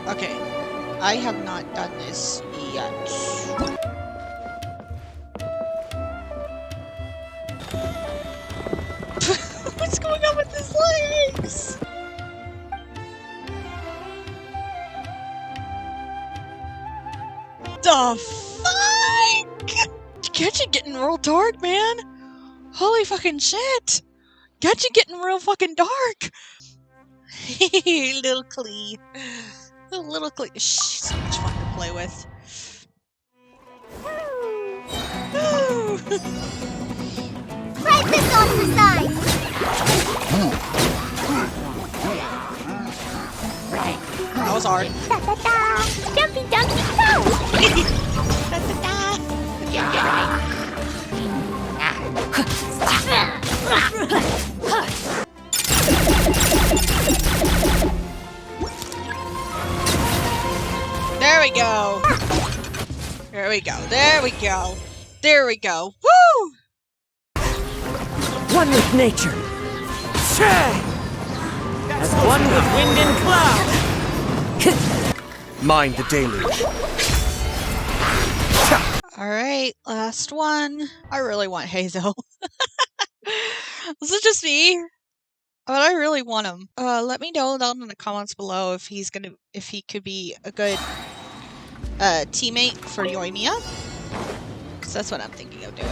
Okay. I have not done this yet. What's going on with his legs? The fuck? Genshin getting real dark, man. Holy fucking shit. Genshin getting real fucking dark. Little Klee. Little Klee. She's so much fun to play with. Right this off the side! That was hard. Da-da-da! Jumpy, jumpy, go! Da-da-da. There we go. There we go. There we go. There we go. Woo! One with nature. As one with wind and cloud. Mind the deluge. Alright, last one. I really want Hazel. This is just me. But I really want him. Let me know down in the comments below if he could be a good teammate for Yoimiya. Because that's what I'm thinking of doing.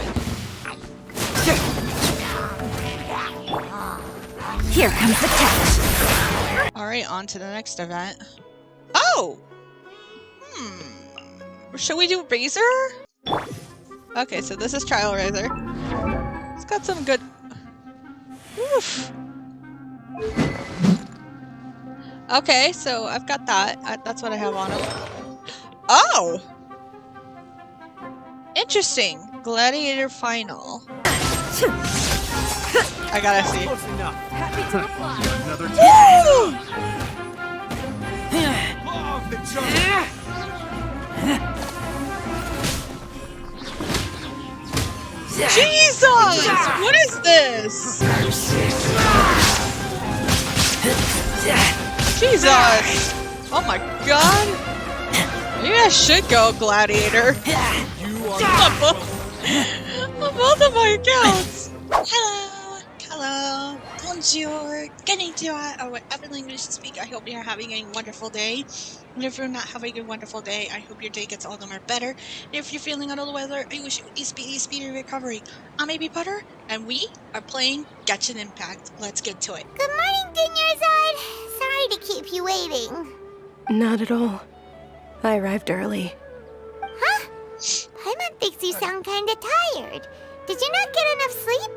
Here comes the catch! Alright, on to the next event. Oh! Should we do Razor? Okay, so this is Trial Razor. It's got some good... Oof. Okay, so I've got that. That's what I have on him. Oh! Interesting. Gladiator Final. I gotta see. Close enough. Happy to apply! Another Woo! Love the jungle. Jesus! What is this? Jesus! Oh my god! Maybe I should go Gladiator. On both of my accounts. Hello, hello, bonjour, konnichiwa, or whatever language you speak. I hope you're having a wonderful day. And if you're not having a wonderful day, I hope your day gets all the more better. And if you're feeling under the weather, I wish you a speedy recovery. I'm AB Putter, and we are playing Genshin Impact. Let's get to it. Good morning, Dinyerzad! Sorry to keep you waiting. Not at all. I arrived early. Huh? Paimon thinks you sound kinda tired. Did you not get enough sleep?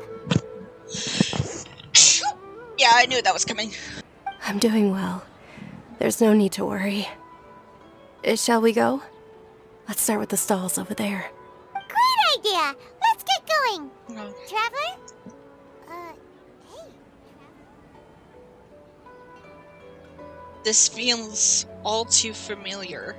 Yeah, I knew that was coming. I'm doing well. There's no need to worry. Shall we go? Let's start with the stalls over there. Great idea! Let's get going! No. Traveler? Hey. This feels all too familiar.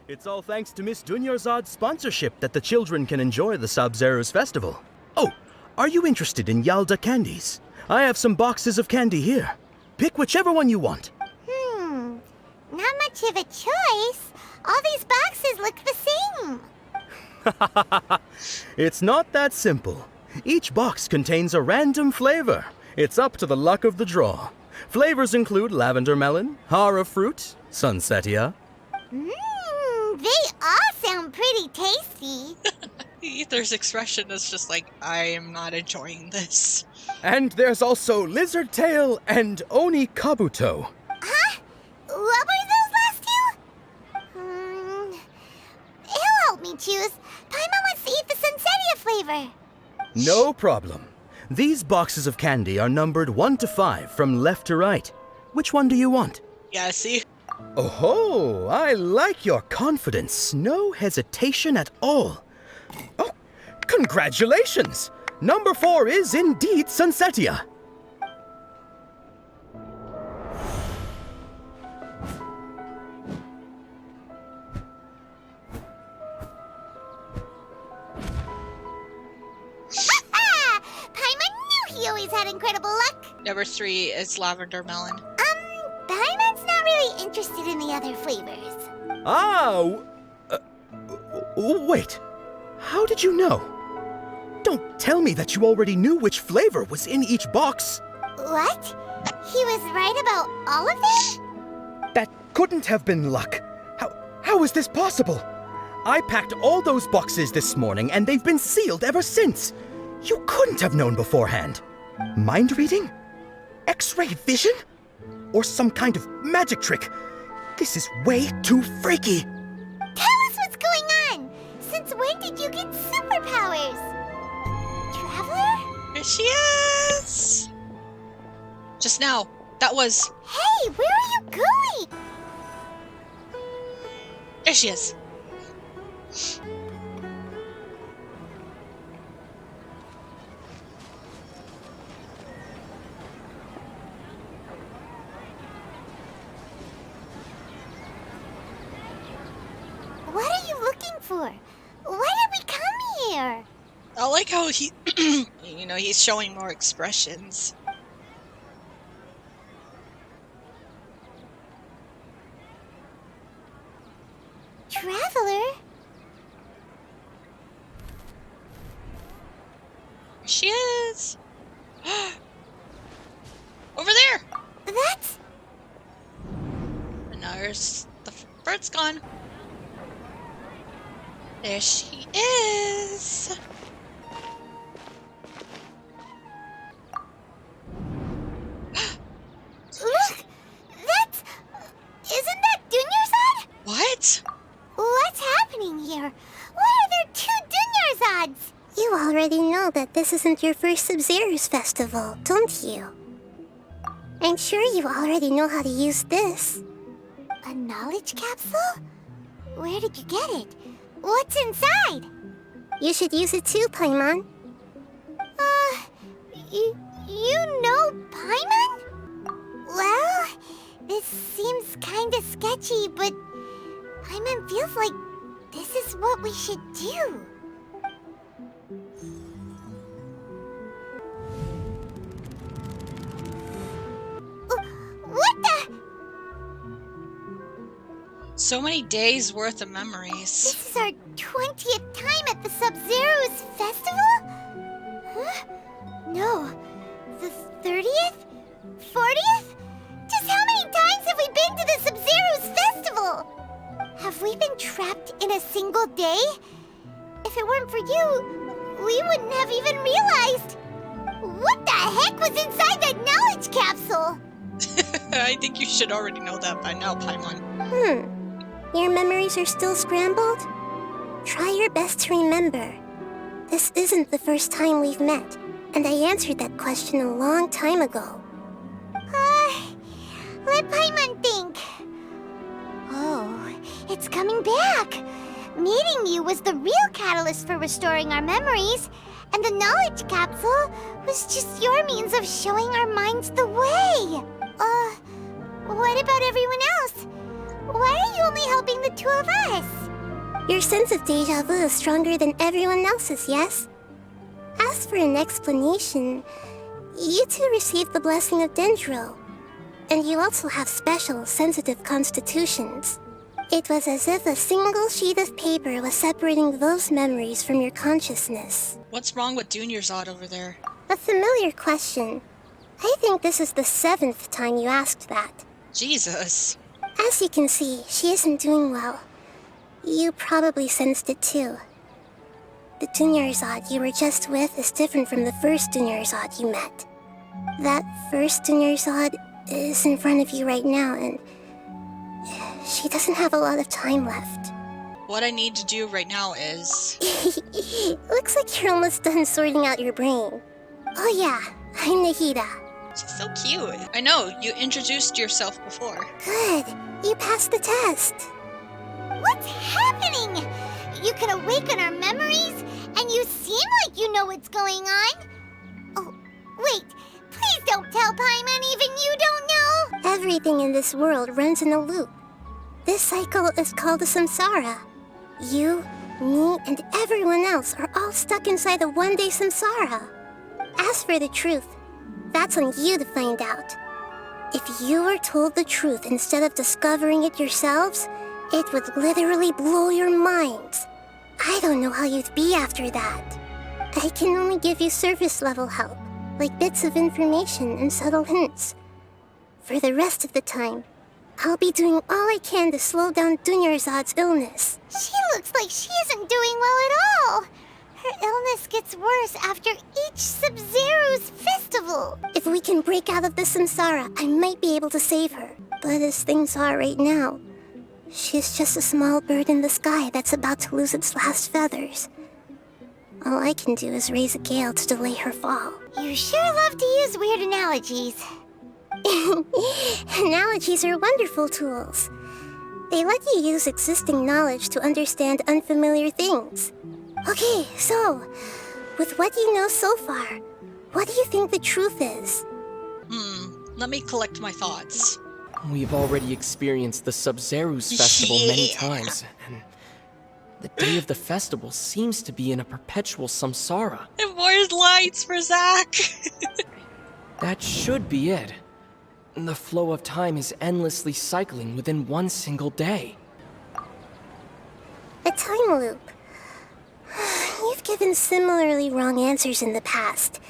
It's all thanks to Miss Dunyarzad's sponsorship that the children can enjoy the Sub-Zero's festival. Oh, are you interested in Yalda candies? I have some boxes of candy here. Pick whichever one you want. Not much of a choice. All these boxes look the same. It's not that simple. Each box contains a random flavor. It's up to the luck of the draw. Flavors include lavender melon, hara fruit, sunsetia. They all sound pretty tasty. Ether's expression is just like, I am not enjoying this. And there's also lizard tail and oni kabuto. Huh? What were those last two? He'll help me choose. Paimon wants to eat the sunsetia flavor. No problem. These boxes of candy are numbered 1 to 5 from left to right. Which one do you want? Yeah, see? Oh, I like your confidence. No hesitation at all. Oh, congratulations! Number 4 is indeed sunsetia. Paimon knew he always had incredible luck. Number 3 is lavender melon. Paimon's not really into Ah! Wait. How did you know? Don't tell me that you already knew which flavor was in each box. What? He was right about all of them? That couldn't have been luck. How is this possible? I packed all those boxes this morning and they've been sealed ever since. You couldn't have known beforehand. Mind reading? X-ray vision? Or some kind of magic trick? This is way too freaky. Tell us what's going on! Since when did you get superpowers? Traveler? There she is! Just now. That was... Hey, where are you going? There she is. What are you looking for? Why did we come here? I like how he... he's showing more expressions. Traveler? There she is. Over there. That's... And now the bird's gone. There she is. Look! That's... Isn't that Dunyarzad? What? What's happening here? Why are there two Dunyarzads? You already know that this isn't your first Sub-Zero's festival, don't you? I'm sure you already know how to use this. A knowledge capsule? Where did you get it? What's inside? You should use it too, Paimon. You know Paimon? Well, this seems kinda sketchy, but Paimon feels like this is what we should do. What the? So many days worth of memories. This is our 20th time at the Sub-Zero's festival? Huh? No. The 30th? 40th? Just how many times have we been to the Sub-Zero's festival? Have we been trapped in a single day? If it weren't for you, we wouldn't have even realized. What the heck was inside that knowledge capsule? I think you should already know that by now, Paimon. Your memories are still scrambled? Try your best to remember. This isn't the first time we've met, and I answered that question a long time ago. Let Paimon think. Oh, it's coming back. Meeting you was the real catalyst for restoring our memories, and the knowledge capsule was just your means of showing our minds the way. What about everyone else? Why are you only helping the two of us? Your sense of deja vu is stronger than everyone else's, yes? As for an explanation, you two received the blessing of Dendro, and you also have special, sensitive constitutions. It was as if a single sheet of paper was separating those memories from your consciousness. What's wrong with Dunyarzad over there? A familiar question. I think this is the 7th time you asked that. Jesus. As you can see, she isn't doing well. You probably sensed it too. The Dunyarzad you were just with is different from the first Dunyarzad you met. That first Dunyarzad is in front of you right now, and she doesn't have a lot of time left. What I need to do right now is... Looks like you're almost done sorting out your brain. Oh yeah, I'm Nahida. She's so cute. I know, you introduced yourself before. Good, you passed the test. What's happening? You can awaken our memories, and you seem like you know what's going on. Oh, wait, please don't tell Paimon even you don't know. Everything in this world runs in a loop. This cycle is called a samsara. You, me, and everyone else are all stuck inside a one-day samsara. As for the truth, that's on you to find out. If you were told the truth instead of discovering it yourselves, It would literally blow your minds. I don't know how you'd be after that. I can only give you surface-level help, like bits of information and subtle hints. For the rest of the time, I'll be doing all I can to slow down Dunyarzad's illness. She looks like she isn't doing well at all. Her illness gets worse after each Sub-Zero's festival. If we can break out of the samsara, I might be able to save her. But as things are right now, she's just a small bird in the sky that's about to lose its last feathers. All I can do is raise a gale to delay her fall. You sure love to use weird analogies. Analogies are wonderful tools. They let you use existing knowledge to understand unfamiliar things. Okay, so, with what you know so far, what do you think the truth is? Let me collect my thoughts. We've already experienced the Sub-Zero's festival many times, and the day of the festival seems to be in a perpetual samsara. And more lights for Zack. That should be it. The flow of time is endlessly cycling within one single day. A time loop. You've given similarly wrong answers in the past.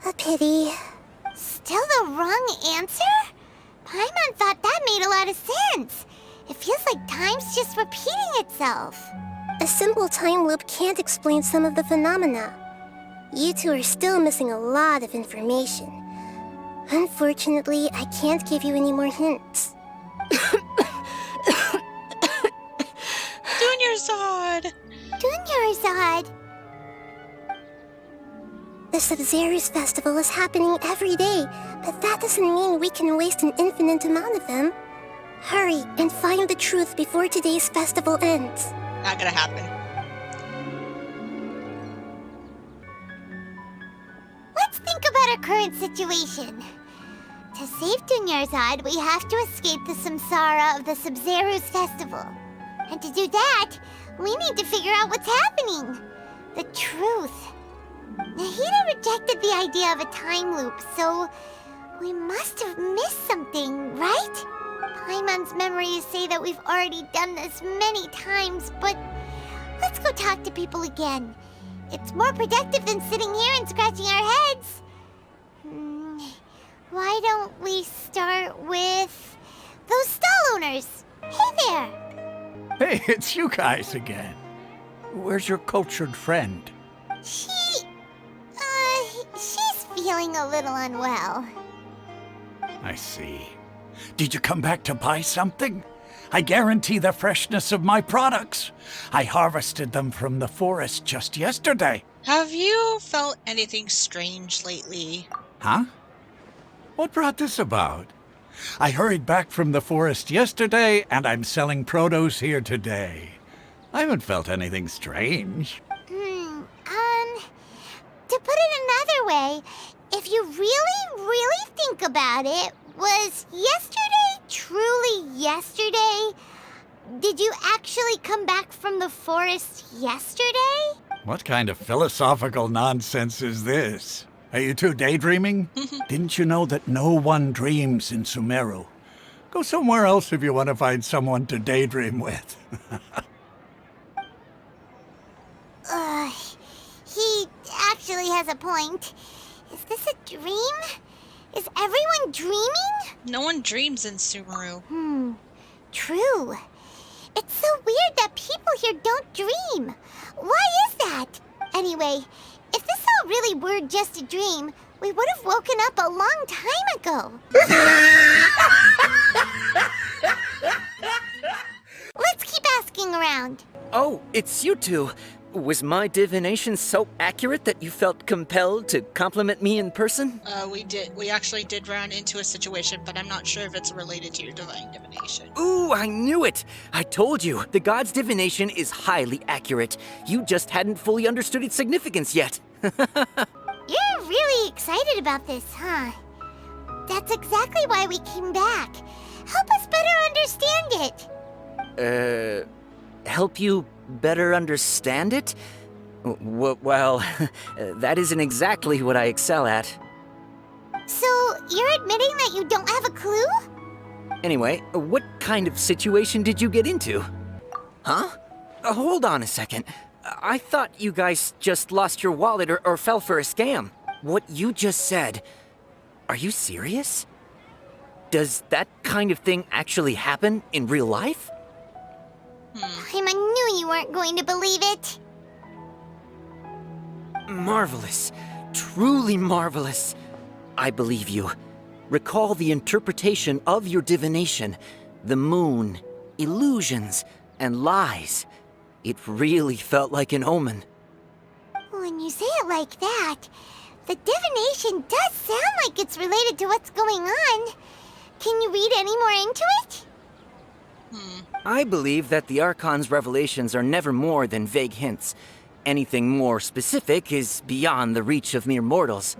A pity. Still the wrong answer? Paimon thought that made a lot of sense. It feels like time's just repeating itself. A simple time loop can't explain some of the phenomena. You two are still missing a lot of information. Unfortunately, I can't give you any more hints. Dunyarzad! Dunyarzad! The Sub-Zero's festival is happening every day, but that doesn't mean we can waste an infinite amount of them. Hurry and find the truth before today's festival ends. Not gonna happen. Let's think about our current situation. To save Dunyarzad, we have to escape the samsara of the Sub-Zero's festival. And to do that, we need to figure out what's happening. The truth. Nahida rejected the idea of a time loop, so we must have missed something, right? Paimon's memories say that we've already done this many times, but let's go talk to people again. It's more productive than sitting here and scratching our heads. Why don't we start with those stall owners? Hey there! Hey, it's you guys again. Where's your cultured friend? She's feeling a little unwell. I see. Did you come back to buy something? I guarantee the freshness of my products. I harvested them from the forest just yesterday. Have you felt anything strange lately? Huh? What brought this about? I hurried back from the forest yesterday, and I'm selling produce here today. I haven't felt anything strange. To put it another way, if you really think about it, was yesterday truly yesterday? Did you actually come back from the forest yesterday? What kind of philosophical nonsense is this? Are you two daydreaming? Didn't you know that no one dreams in Sumeru? Go somewhere else if you want to find someone to daydream with. He actually has a point. Is this a dream? Is everyone dreaming? No one dreams in Sumeru. True. It's so weird that people here don't dream. Why is that? Anyway, if this all really were just a dream, we would have woken up a long time ago. Let's keep asking around. Oh, it's you two. Was my divination so accurate that you felt compelled to compliment me in person? We actually did run into a situation, but I'm not sure if it's related to your divine divination. Ooh, I knew it! I told you, the god's divination is highly accurate. You just hadn't fully understood its significance yet. You're really excited about this, huh? That's exactly why we came back. Help us better understand it. Help you better understand it? Well, that isn't exactly what I excel at. So, you're admitting that you don't have a clue? Anyway, what kind of situation did you get into? Huh? Hold on a second. I thought you guys just lost your wallet or fell for a scam. What you just said, are you serious? Does that kind of thing actually happen in real life? Paimon knew you weren't going to believe it. Marvelous. Truly marvelous. I believe you. Recall the interpretation of your divination. The moon, illusions, and lies. It really felt like an omen. When you say it like that, the divination does sound like it's related to what's going on. Can you read any more into it? I believe that the Archon's revelations are never more than vague hints. Anything more specific is beyond the reach of mere mortals.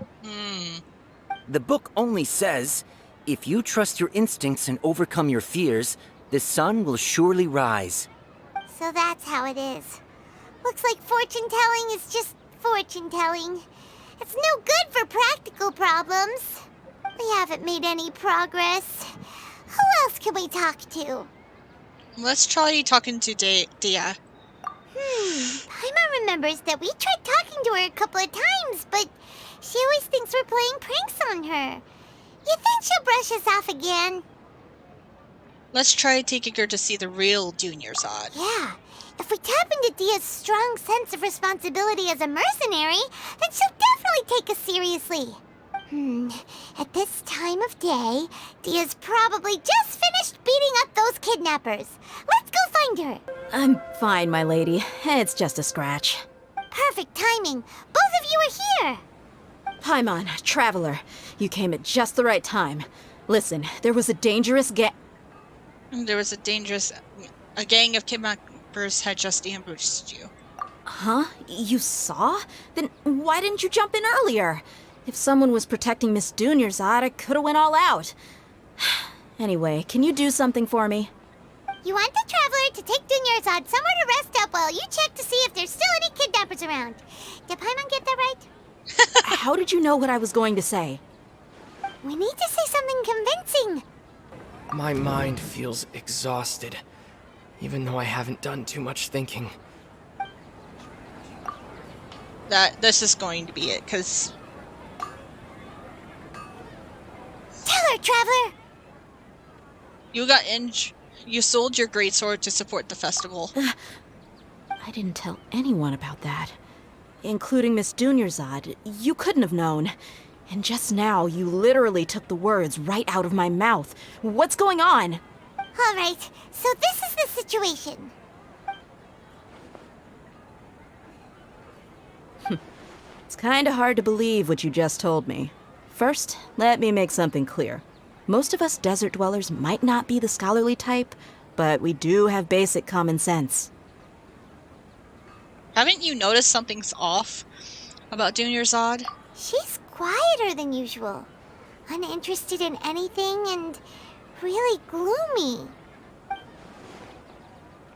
The book only says, if you trust your instincts and overcome your fears, the sun will surely rise. So that's how it is. Looks like fortune-telling is just fortune-telling. It's no good for practical problems. We haven't made any progress. Who else can we talk to? Let's try talking to Dia. Paimon remembers that we tried talking to her a couple of times, but she always thinks we're playing pranks on her. You think she'll brush us off again? Let's try taking her to see the real Dunyarzad. Yeah. If we tap into Dia's strong sense of responsibility as a mercenary, then she'll definitely take us seriously. At this time of day, Dia's probably just finished beating up those kidnappers. Let's go find her. I'm fine, my lady. It's just a scratch. Perfect timing. Both of you are here. Paimon, Traveler, you came at just the right time. Listen, there was a dangerous There was a gang of kidnappers had just ambushed you. Huh? You saw? Then why didn't you jump in earlier? If someone was protecting Miss Dunyarzad, I could have went all out. Anyway, can you do something for me? You want the Traveler to take Dunyarzad somewhere to rest up while you check to see if there's still any kidnappers around. Did Paimon get that right? How did you know what I was going to say? We need to say something convincing. My mind feels exhausted, even though I haven't done too much thinking. This is going to be it, because... Tell her, Traveler! You sold your greatsword to support the festival. I didn't tell anyone about that. Including Miss Dunyarzad. You couldn't have known. And just now, you literally took the words right out of my mouth. What's going on? All right, so this is the situation. It's kinda hard to believe what you just told me. First, let me make something clear. Most of us desert dwellers might not be the scholarly type, but we do have basic common sense. Haven't you noticed something's off about Dunyarzad? She's quieter than usual, uninterested in anything, and really gloomy.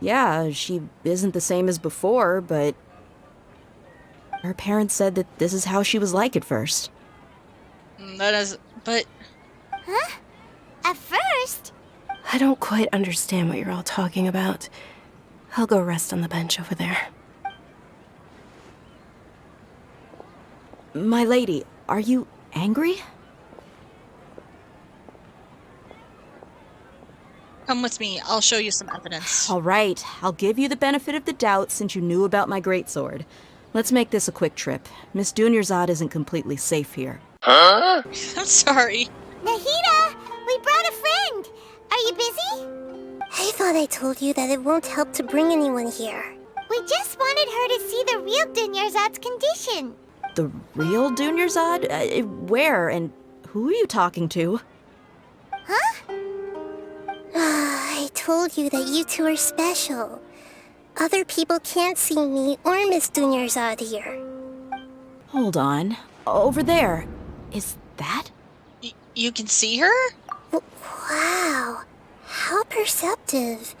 Yeah, she isn't the same as before, but... her parents said that this is how she was like at first. But... Huh? At first? I don't quite understand what you're all talking about. I'll go rest on the bench over there. My lady, are you angry? Come with me, I'll show you some evidence. All right, I'll give you the benefit of the doubt since you knew about my greatsword. Let's make this a quick trip. Miss Dunyarzad isn't completely safe here. I'm sorry. Nahida, we brought a friend. Are you busy? I thought I told you that it won't help to bring anyone here. We just wanted her to see the real Dunyarzad's condition. The real Dunyarzad? Where and who are you talking to? Huh? I told you that you two are special. Other people can't see me or Miss Dunyarzad here. Hold on. Over there. Is that? You can see her? Wow. How perceptive.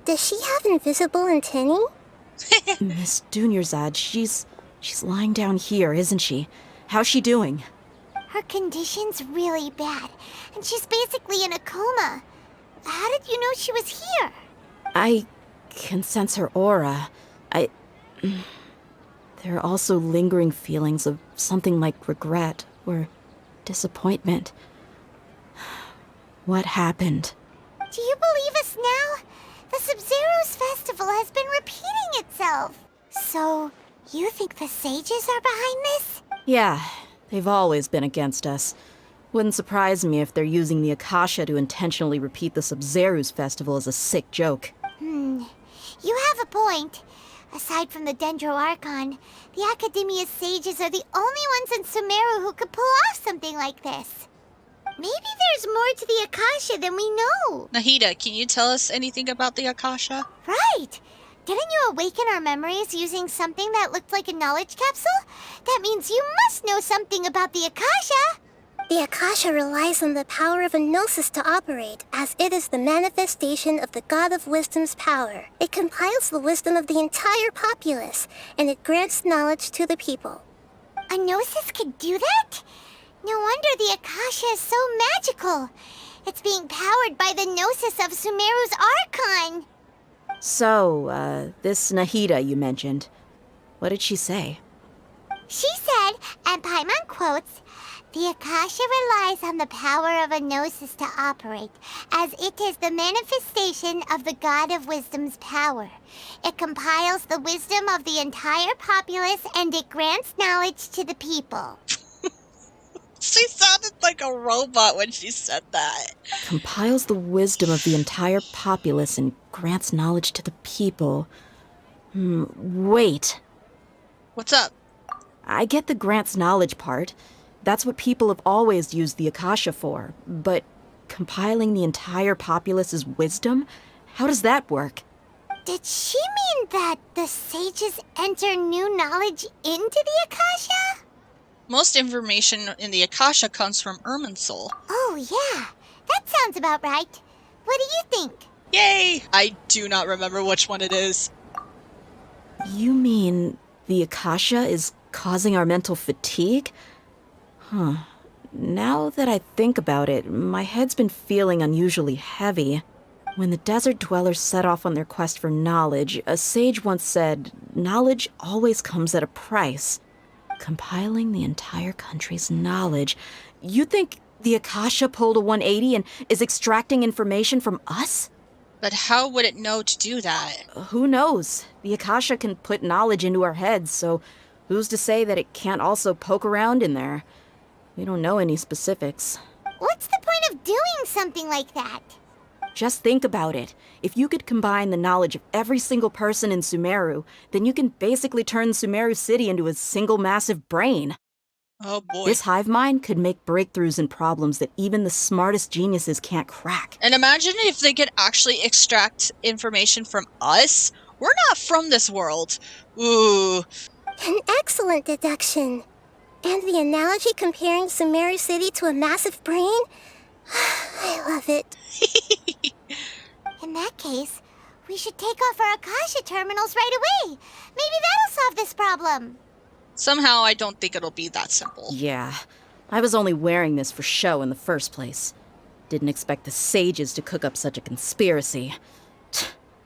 Does she have invisible antennae? Miss Dunyarzad, she's lying down here, isn't she? How's she doing? Her condition's really bad, and she's basically in a coma. how did you know she was here? I can sense her aura. There are also lingering feelings of something like regret or disappointment. What happened? Do you believe us now? The Sub-Zero's festival has been repeating itself. So, you think the sages are behind this? Yeah, they've always been against us. Wouldn't surprise me if they're using the Akasha to intentionally repeat the Sub-Zero's festival as a sick joke. You have a point. Aside from the 3.0 Archon, the Academia's sages are the only ones in Sumeru who could pull off something like this. Maybe there's more to the Akasha than we know. Nahida, can you tell us anything about the Akasha? Right! Didn't you awaken our memories using something that looked like a knowledge capsule? That means you must know something about the Akasha! The Akasha relies on the power of a gnosis to operate, as it is the manifestation of the God of Wisdom's power. It compiles the wisdom of the entire populace, and it grants knowledge to the people. A gnosis could do that? No wonder the Akasha is so magical. It's being powered by the gnosis of Sumeru's Archon. So, this Nahida you mentioned, what did she say? She said, and Paimon quotes, "The Akasha relies on the power of a gnosis to operate, as it is the manifestation of the God of Wisdom's power. It compiles the wisdom of the entire populace, and it grants knowledge to the people." She sounded like a robot when she said that. Compiles the wisdom of the entire populace and grants knowledge to the people. Wait. What's up? I get the grants knowledge part. That's what people have always used the Akasha for. But compiling the entire populace's wisdom? How does that work? Did she mean that the sages enter new knowledge into the Akasha? Most information in the Akasha comes from Irminsul. Oh, yeah. That sounds about right. What do you think? Yay! I do not remember which one it is. You mean the Akasha is causing our mental fatigue? Huh. Now that I think about it, my head's been feeling unusually heavy. When the desert dwellers set off on their quest for knowledge, a sage once said, "Knowledge always comes at a price." Compiling the entire country's knowledge. You think the Akasha pulled a 180 and is extracting information from us? But how would it know to do that? Who knows? The Akasha can put knowledge into our heads, so who's to say that it can't also poke around in there? We don't know any specifics. What's the point of doing something like that? Just think about it. If you could combine the knowledge of every single person in Sumeru, then you can basically turn Sumeru City into a single massive brain. Oh boy. This hive mind could make breakthroughs in problems that even the smartest geniuses can't crack. And imagine if they could actually extract information from us? We're not from this world. Ooh. An excellent deduction. And the analogy comparing Sumeru City to a massive brain? I love it. In that case, we should take off our Akasha terminals right away. Maybe that'll solve this problem. Somehow I don't think it'll be that simple. Yeah, I was only wearing this for show in the first place. Didn't expect the sages to cook up such a conspiracy.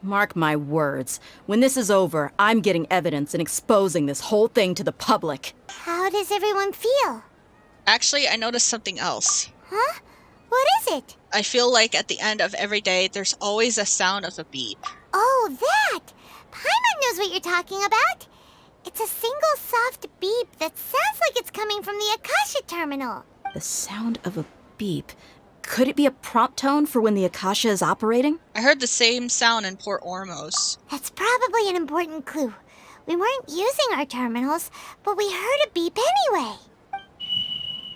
Mark my words, when this is over, I'm getting evidence and exposing this whole thing to the public. How does everyone feel? Actually, I noticed something else. Huh? What is it? I feel like at the end of every day, there's always a sound of a beep. Oh, that! Paimon knows what you're talking about. It's a single soft beep that sounds like it's coming from the Akasha terminal. The sound of a beep. Could it be a prompt tone for when the Akasha is operating? I heard the same sound in Port Ormos. That's probably an important clue. We weren't using our terminals, but we heard a beep anyway.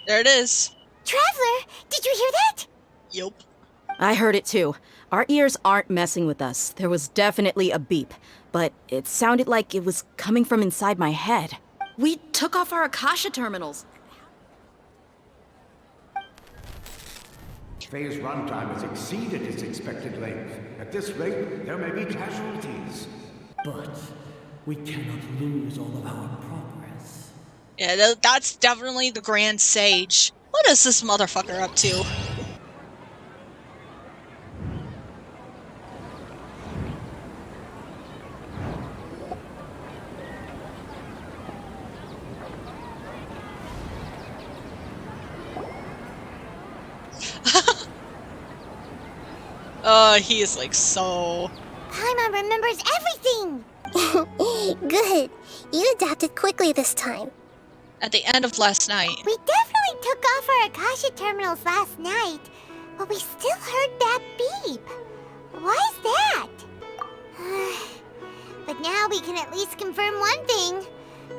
There it is. Traveler, did you hear that? Yup. I heard it too. Our ears aren't messing with us. There was definitely a beep, but it sounded like it was coming from inside my head. We took off our Akasha terminals. Phase runtime has exceeded its expected length. At this rate, there may be casualties. But we cannot lose all of our progress. Yeah, that's definitely the Grand Sage. What is this motherfucker up to? He is like so... Paimon remembers everything! Good. You adapted quickly this time. At the end of last night. We definitely took off our Akasha terminals last night, but we still heard that beep. Why's that? But now we can at least confirm one thing.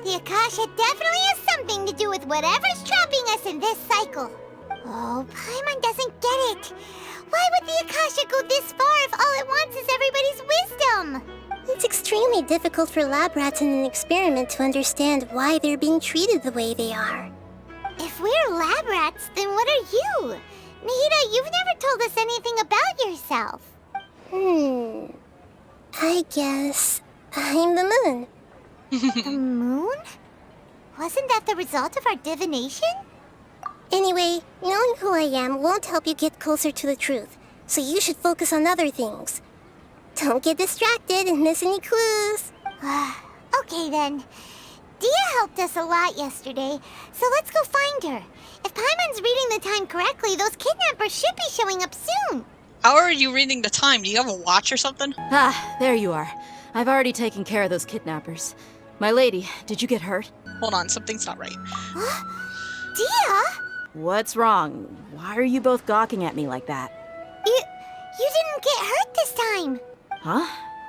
The Akasha definitely has something to do with whatever's trapping us in this cycle. Oh, Paimon doesn't get it. Why would the Akasha go this far if all it wants is everybody's wisdom? It's extremely difficult for lab rats in an experiment to understand why they're being treated the way they are. If we're lab rats, then what are you? Nahida, you've never told us anything about yourself. I guess I'm the moon. The moon? Wasn't that the result of our divination? Anyway, knowing who I am won't help you get closer to the truth, so you should focus on other things. Don't get distracted and miss any clues. Okay then. Dia helped us a lot yesterday, so let's go find her. If Paimon's reading the time correctly, those kidnappers should be showing up soon. How are you reading the time? Do you have a watch or something? Ah, there you are. I've already taken care of those kidnappers. My lady, did you get hurt? Hold on, something's not right. Dia? What's wrong? Why are you both gawking at me like that? You didn't get hurt this time. Huh?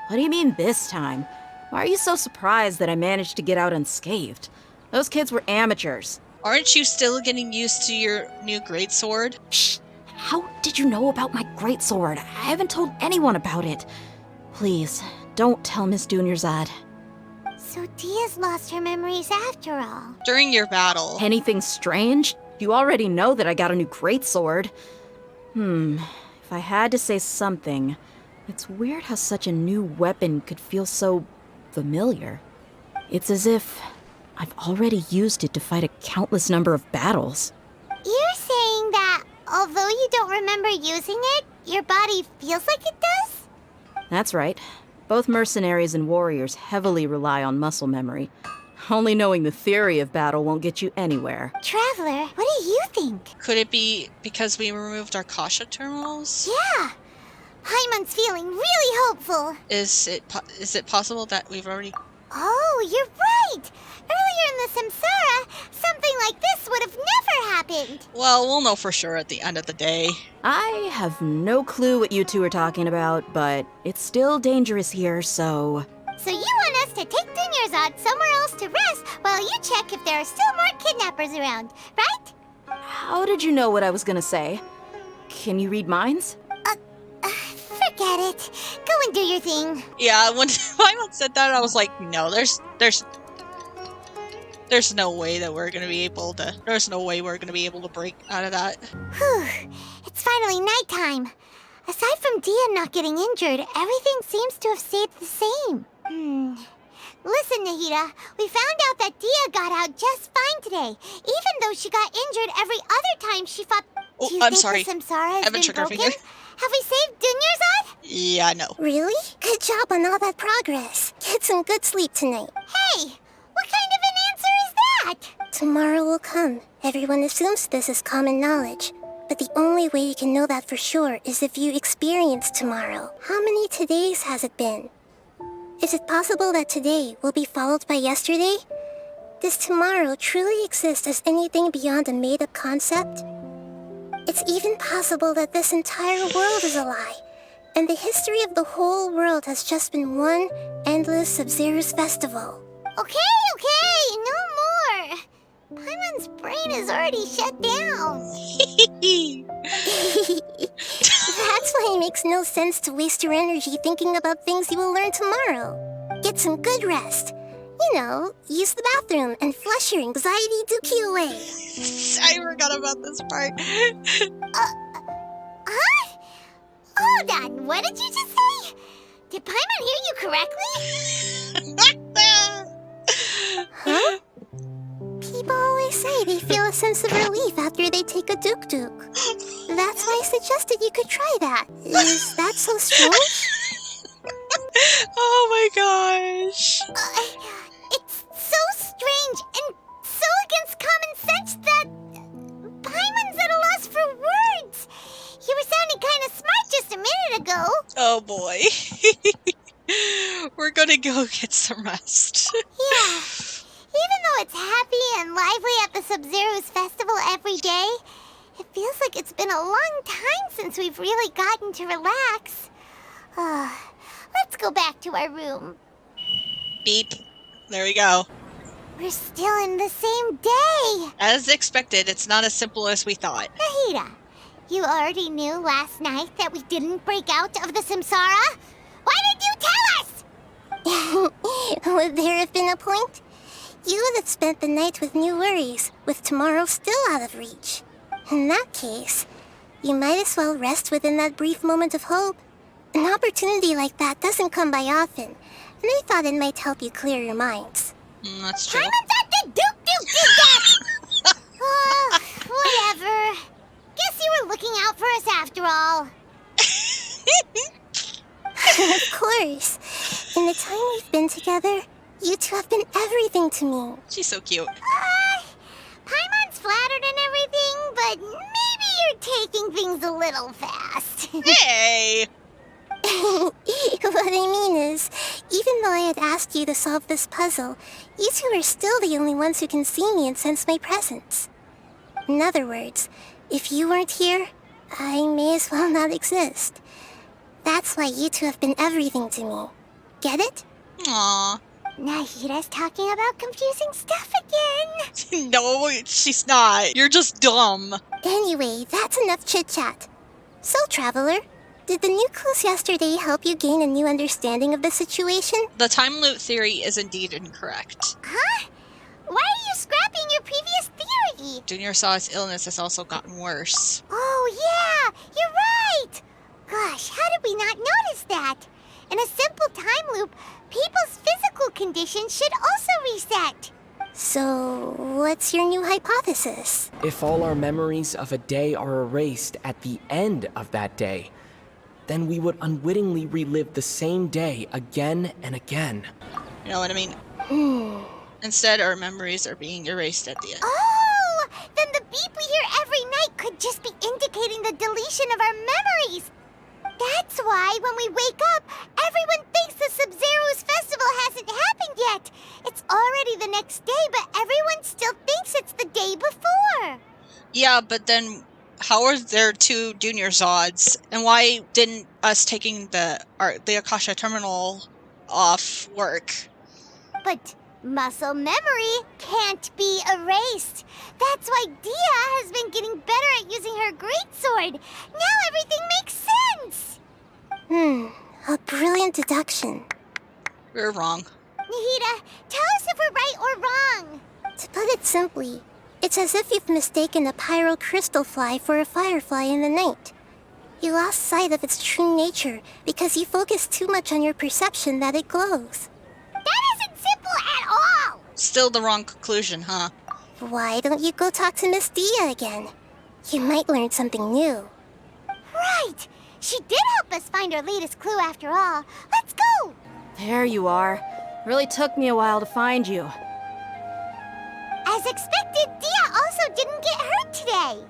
What do you mean this time? Why are you so surprised that I managed to get out unscathed? Those kids were amateurs. Aren't you still getting used to your new greatsword? Shh! How did you know about my greatsword? I haven't told anyone about it. Please, don't tell Miss Dunyarzad. So Dia's lost her memories after all. During your battle. Anything strange? You already know that I got a new greatsword. If I had to say something, it's weird how such a new weapon could feel so familiar. It's as if I've already used it to fight a countless number of battles. You're saying that although you don't remember using it, your body feels like it does? That's right. Both mercenaries and warriors heavily rely on muscle memory. Only knowing the theory of battle won't get you anywhere. Traveler, what do you think? Could it be because we removed our Kasha terminals? Yeah! Paimon's feeling really hopeful. Is it possible that we've already... Oh, you're right! Earlier in the Samsara, something like this would have never happened. Well, we'll know for sure at the end of the day. I have no clue what you two are talking about, but it's still dangerous here, so... So you want us to take Dunyarzad somewhere else to rest while you check if there are still more kidnappers around, right? How did you know what I was gonna say? Can you read minds? Forget it. Go and do your thing. Yeah, when Paimon said that, I was like, no, there's no way that we're gonna be able to. There's no way we're gonna be able to break out of that. Whew. It's finally nighttime. Aside from Dia not getting injured, everything seems to have stayed the same. Listen, Nahida, we found out that Dia got out just fine today, even though she got injured every other time she fought. Oh, Do you I'm think sorry. the Samsara has been trigger broken? finger. Have we saved Dunyarzad? Yeah, no. Really? Good job on all that progress. Get some good sleep tonight. Hey, what kind of an answer is that? Tomorrow will come. Everyone assumes this is common knowledge. But the only way you can know that for sure is if you experience tomorrow. How many todays has it been? Is it possible that today will be followed by yesterday? Does tomorrow truly exist as anything beyond a made-up concept? It's even possible that this entire world is a lie, and the history of the whole world has just been one endless Sub-Zero's festival. Okay, no more. Paimon's brain is already shut down. That's why it makes no sense to waste your energy thinking about things you will learn tomorrow. Get some good rest. You know, use the bathroom and flush your anxiety dookie away. I forgot about this part. Huh? Hold on, what did you just say? Did Paimon hear you correctly? Huh? People always say they feel a sense of relief after they take a duk-duk. That's why I suggested you could try that. Is that so strange? Oh my gosh. It's so strange and so against common sense that Paimon's at a loss for words. You were sounding kind of smart just a minute ago. Oh boy. We're gonna go get some rest. Yeah. Even though it's happy and lively at the Sub-Zero's festival every day, it feels like it's been a long time since we've really gotten to relax. Let's go back to our room. Beep. There we go. We're still in the same day. As expected, it's not as simple as we thought. Nahida, you already knew last night that we didn't break out of the Samsara? Why did you tell us? Would there have been a point? You would have spent the night with new worries, with tomorrow still out of reach. In that case, you might as well rest within that brief moment of hope. An opportunity like that doesn't come by often, and I thought it might help you clear your minds. That's true. Paimon's at the Duke Oh, whatever. Guess you were looking out for us after all. Of course. In the time we've been together, you two have been everything to me. She's so cute. Paimon's flattered and everything, but maybe you're taking things a little fast. Hey! What I mean is, even though I had asked you to solve this puzzle, you two are still the only ones who can see me and sense my presence. In other words, if you weren't here, I may as well not exist. That's why you two have been everything to me. Get it? Aww. Nahida's talking about confusing stuff again. No, she's not. You're just dumb. Anyway, that's enough chit-chat. So, Traveler, did the new clues yesterday help you gain a new understanding of the situation? The time loop theory is indeed incorrect. Huh? Why are you scrapping your previous theory? Junior Saw's illness has also gotten worse. Oh, yeah, you're right. Gosh, how did we not notice that? In a simple time loop, people's physical condition should also reset. So, what's your new hypothesis? If all our memories of a day are erased at the end of that day, then we would unwittingly relive the same day again and again. You know what I mean? Instead, our memories are being erased at the end. Oh, then the beep we hear every night could just be indicating the deletion of our memories. That's why when we wake up, everyone thinks the Sub-Zero's festival hasn't happened yet. It's already the next day, but everyone still thinks it's the day before. Yeah, but then how are there two Junior Zods? And why didn't us taking the Akasha Terminal off work? But muscle memory can't be erased. That's why Dia has been getting better at using her greatsword. Now everything makes sense. A brilliant deduction. We're wrong. Nahida, tell us if we're right or wrong. To put it simply, it's as if you've mistaken a pyro crystal fly for a firefly in the night. You lost sight of its true nature because you focused too much on your perception that it glows. That isn't simple at all. Still the wrong conclusion, huh? Why don't you go talk to Miss Dia again? You might learn something new. Right. She did help us find our latest clue after all. Let's go. There you are. Really took me a while to find you. As expected, Dia also didn't get hurt today.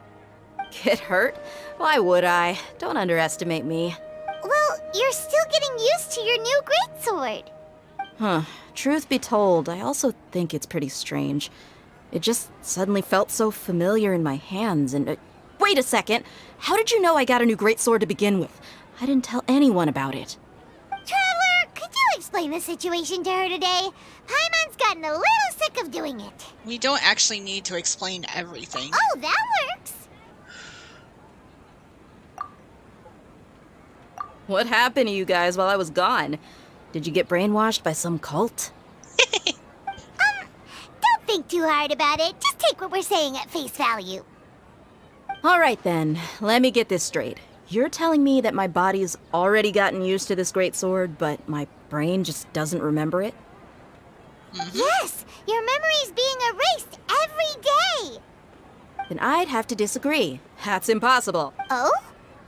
Get hurt? Why would I? Don't underestimate me. Well, you're still getting used to your new greatsword. Huh. Truth be told, I also think it's pretty strange. It just suddenly felt so familiar in my hands and... wait a second! How did you know I got a new greatsword to begin with? I didn't tell anyone about it. Traveler, could you explain the situation to her today? Paimon's gotten a little sick of doing it. We don't actually need to explain everything. Oh, that works. What happened to you guys while I was gone? Did you get brainwashed by some cult? Don't think too hard about it. Just take what we're saying at face value. All right then, let me get this straight. You're telling me that my body's already gotten used to this greatsword, but my brain just doesn't remember it? Yes, your memory's being erased every day. Then I'd have to disagree. That's impossible. Oh?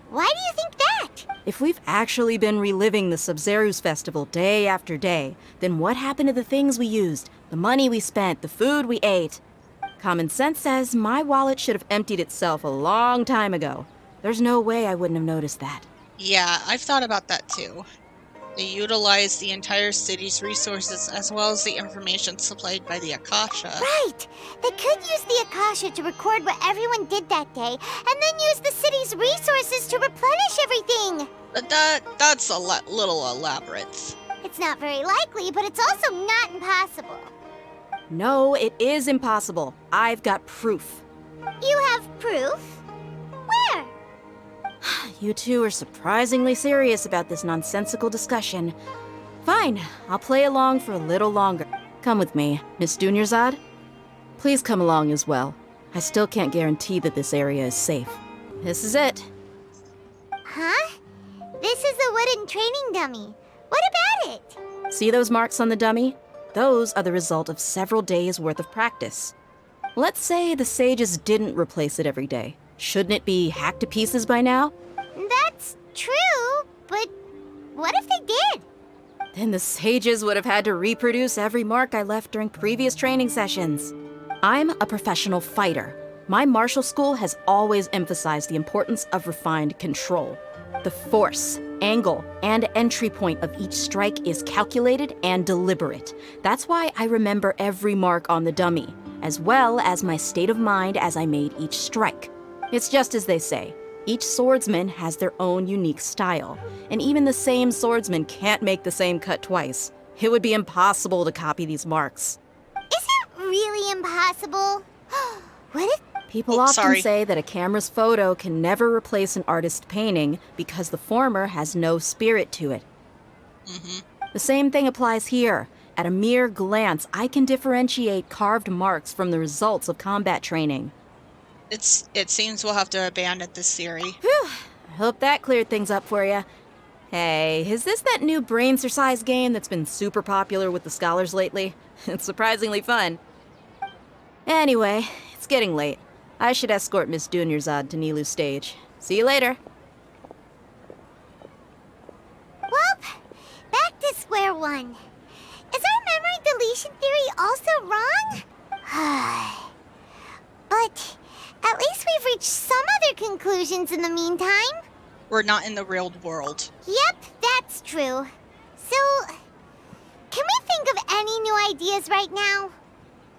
Why do you think that? If we've actually been reliving the Sub-Zero's festival day after day, then what happened to the things we used, the money we spent, the food we ate? Common sense says my wallet should have emptied itself a long time ago. There's no way I wouldn't have noticed that. Yeah, I've thought about that too. They utilize the entire city's resources as well as the information supplied by the Akasha. Right! They could use the Akasha to record what everyone did that day, and then use the city's resources to replenish everything! But that's a little elaborate. It's not very likely, but it's also not impossible. No, it is impossible. I've got proof. You have proof? Where? You two are surprisingly serious about this nonsensical discussion. Fine, I'll play along for a little longer. Come with me, Miss Dunyarzad. Please come along as well. I still can't guarantee that this area is safe. This is it. Huh? This is a wooden training dummy. What about it? See those marks on the dummy? Those are the result of several days' worth of practice. Let's say the sages didn't replace it every day. Shouldn't it be hacked to pieces by now? That's true, but what if they did? Then the sages would have had to reproduce every mark I left during previous training sessions. I'm a professional fighter. My martial school has always emphasized the importance of refined control. The force, angle, and entry point of each strike is calculated and deliberate. That's why I remember every mark on the dummy, as well as my state of mind as I made each strike. It's just as they say, each swordsman has their own unique style, and even the same swordsman can't make the same cut twice. It would be impossible to copy these marks. Is it really impossible? What if... People often say that a camera's photo can never replace an artist's painting because the former has no spirit to it. The same thing applies here. At a mere glance, I can differentiate carved marks from the results of combat training. It seems we'll have to abandon this theory. Whew. I hope that cleared things up for you. Hey, is this that new brain exercise game that's been super popular with the scholars lately? It's surprisingly fun. Anyway, it's getting late. I should escort Miss Dunyarzad to Nilu's stage. See you later. Well, back to square one. Is our memory deletion theory also wrong? But at least we've reached some other conclusions in the meantime. We're not in the real world. Yep, that's true. So, can we think of any new ideas right now?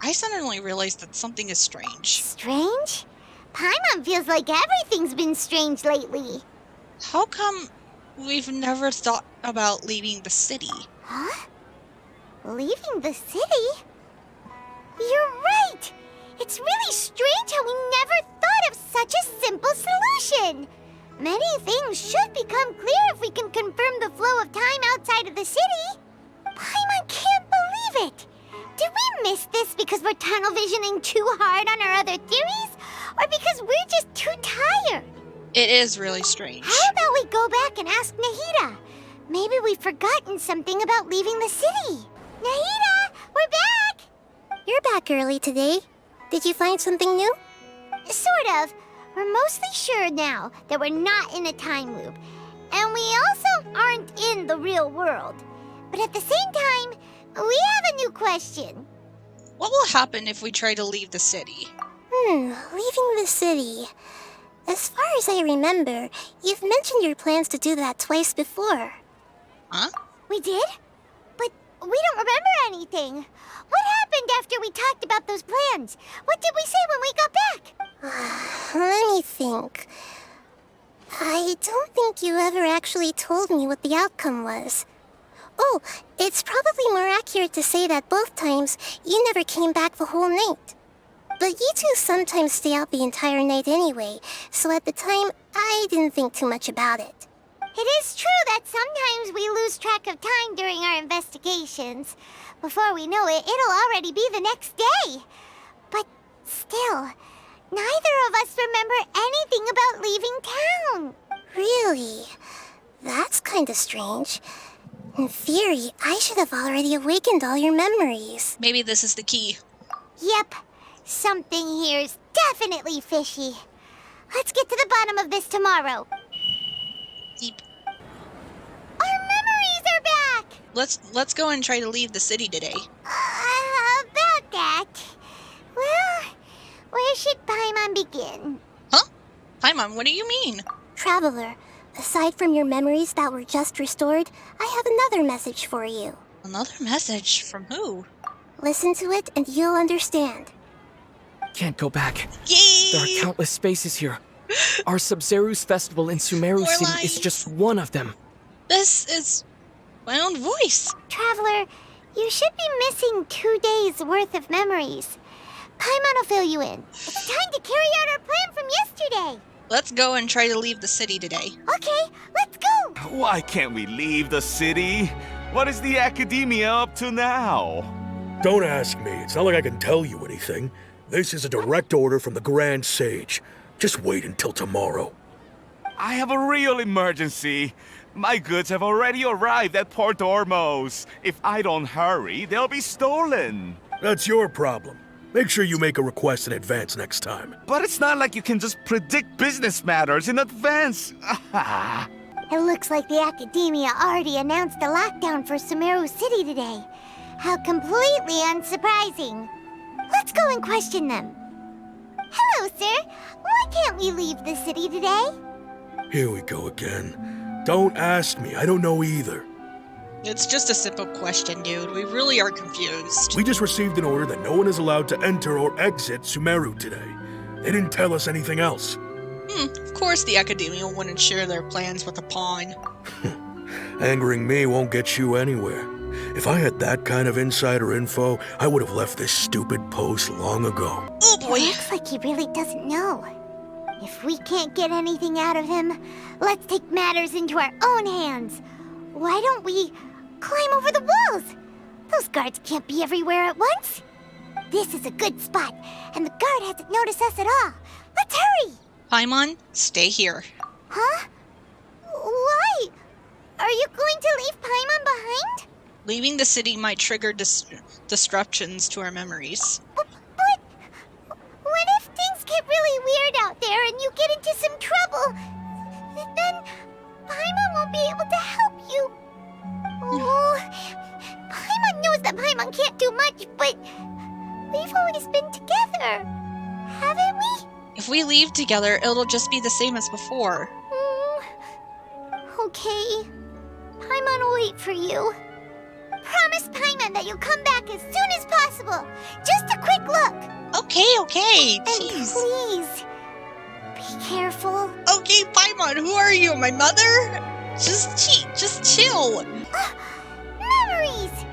I suddenly realized that something is strange. Strange? Paimon feels like everything's been strange lately. How come we've never thought about leaving the city? Huh? Leaving the city? You're right! It's really strange how we never thought of such a simple solution! Many things should become clear if we can confirm the flow of time outside of the city. Paimon can't believe it! Did we miss this because we're tunnel visioning too hard on our other theories? Or because we're just too tired? It is really strange. How about we go back and ask Nahida? Maybe we've forgotten something about leaving the city. Nahida, we're back! You're back early today. Did you find something new? Sort of. We're mostly sure now that we're not in a time loop. And we also aren't in the real world. But at the same time, we have a new question. What will happen if we try to leave the city? Leaving the city. As far as I remember, you've mentioned your plans to do that twice before. Huh? We did? But we don't remember anything. What happened after we talked about those plans? What did we say when we got back? Let me think. I don't think you ever actually told me what the outcome was. Oh, it's probably more accurate to say that both times you never came back the whole night. But you two sometimes stay out the entire night anyway, so at the time, I didn't think too much about it. It is true that sometimes we lose track of time during our investigations. Before we know it, it'll already be the next day. But still, neither of us remember anything about leaving town. Really? That's kinda strange. In theory, I should have already awakened all your memories. Maybe this is the key. Yep. Something here's definitely fishy. Let's get to the bottom of this tomorrow. Eep. Our memories are back! Let's go and try to leave the city today. About that. Well, where should Paimon begin? Huh? Paimon, what do you mean? Traveler, Aside from your memories that were just restored, I have another message for you. Another message? From who? Listen to it and you'll understand. Can't go back. Yay! There are countless spaces here. Our Sub-Zero's festival in Sumeru More City lies. is just one of them. This is my own voice. Traveler, you should be missing 2 days worth of memories. Paimon will fill you in. It's time to carry out our plan from yesterday. Let's go and try to leave the city today. Okay, let's go. Why can't we leave the city? What is the academia up to now? Don't ask me. It's not like I can tell you anything. This is a direct order from the Grand Sage. Just wait until tomorrow. I have a real emergency. My goods have already arrived at Port Ormos. If I don't hurry, they'll be stolen. That's your problem. Make sure you make a request in advance next time. But it's not like you can just predict business matters in advance. It looks like the Academia already announced a lockdown for Sumeru City today. How completely unsurprising. Let's go and question them. Hello, sir. Why can't we leave the city today? Here we go again. Don't ask me. I don't know either. It's just a simple question, dude. We really are confused. We just received an order that no one is allowed to enter or exit Sumeru today. They didn't tell us anything else. Of course the Academia wouldn't share their plans with a pawn. Angering me won't get you anywhere. If I had that kind of insider info, I would have left this stupid post long ago. Oh boy! It looks like he really doesn't know. If we can't get anything out of him, let's take matters into our own hands. Why don't we climb over the walls? Those guards can't be everywhere at once. This is a good spot, and the guard hasn't noticed us at all. Let's hurry! Paimon, stay here. Huh? Why? Are you going to leave Paimon behind? Leaving the city might trigger disruptions to our memories. But what if things get really weird out there and you get into some trouble? Then Paimon won't be able to help you. Oh, Paimon knows that Paimon can't do much, but we've always been together, haven't we? If we leave together, it'll just be the same as before. Okay. Paimon will wait for you. Promise Paimon that you'll come back as soon as possible. Just a quick look. Okay. And Jeez. please, be careful. Okay, Paimon, who are you? My mother? Just chill. Memories!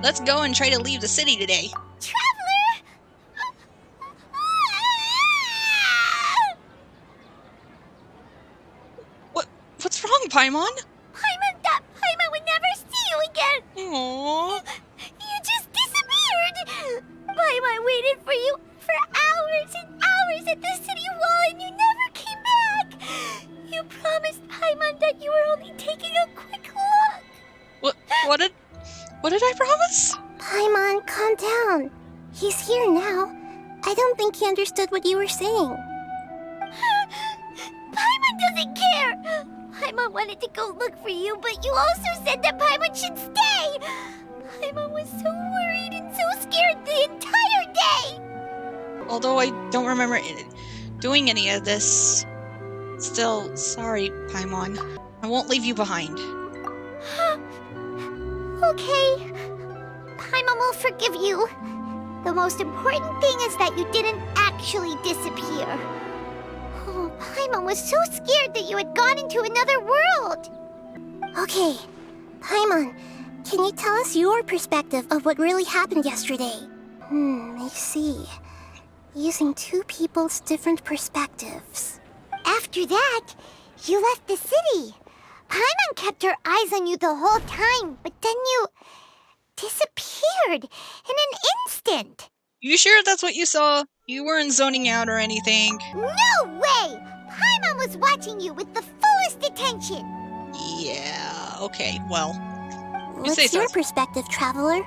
Let's go and try to leave the city today. Traveler! What's wrong, Paimon? Paimon thought Paimon would never see you again. Aww. You just disappeared. Paimon waited for you for hours and hours at the city wall and you never came back. You promised Paimon that you were only taking a quick look. What did I promise? Paimon, calm down. He's here now. I don't think he understood what you were saying. Paimon doesn't care. Paimon wanted to go look for you, but you also said that Paimon should stay. Paimon was so worried and so scared the entire day. Although I don't remember doing any of this. Still, sorry, Paimon. I won't leave you behind. Okay. Paimon will forgive you. The most important thing is that you didn't actually disappear. Oh, Paimon was so scared that you had gone into another world. Okay, Paimon, can you tell us your perspective of what really happened yesterday? I see. Using two people's different perspectives. After that, you left the city. Paimon kept her eyes on you the whole time, but then you disappeared in an instant. You sure that's what you saw? You weren't zoning out or anything. No way! Paimon was watching you with the fullest attention. Yeah, okay, well. What's your perspective, Traveler?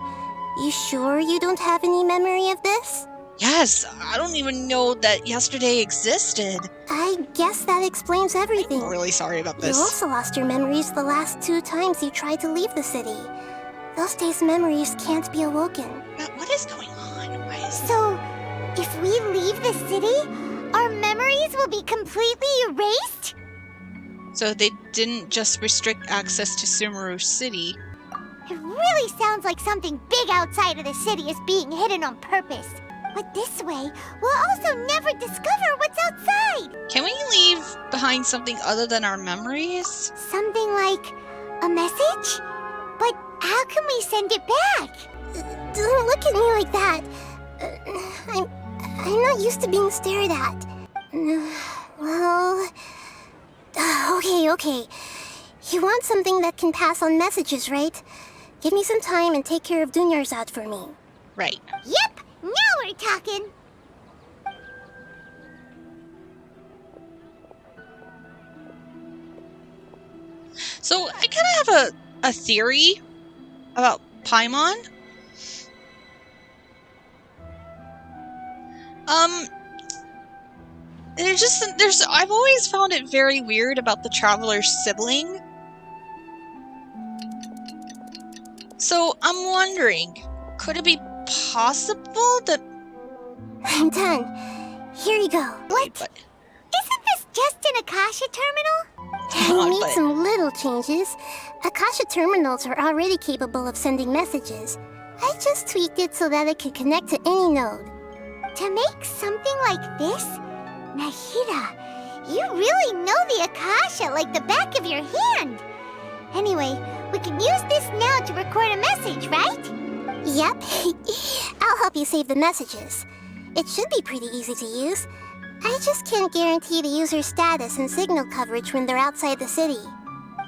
You sure you don't have any memory of this? Yes, I don't even know that yesterday existed. I guess that explains everything. I'm really sorry about this. You also lost your memories the last 2 times you tried to leave the city. Those days' memories can't be awoken. What is going on? So, if we leave the city, our Our memories will be completely erased? So they didn't just restrict access to Sumeru City. It really sounds like something big outside of the city is being hidden on purpose. But this way, we'll also never discover what's outside. Can we leave behind something other than our memories? Something like a message? But how can we send it back? Don't look at me like that. I'm not used to being stared at. Well... Okay. You want something that can pass on messages, right? Give me some time and take care of Dunyarzad for me. Right. Yep, now we're talking. So I kind of have a theory about Paimon. I've always found it very weird about the Traveler's sibling. So I'm wondering, could it be possible that... I'm done. Here you go. What? Isn't this just an Akasha terminal? We need some little changes. Akasha terminals are already capable of sending messages. I just tweaked it so that it can connect to any node. To make something like this? Nahida, you really know the Akasha like the back of your hand. Anyway, we can use this now to record a message, right? Yep. I'll help you save the messages. It should be pretty easy to use. I just can't guarantee the user's status and signal coverage when they're outside the city.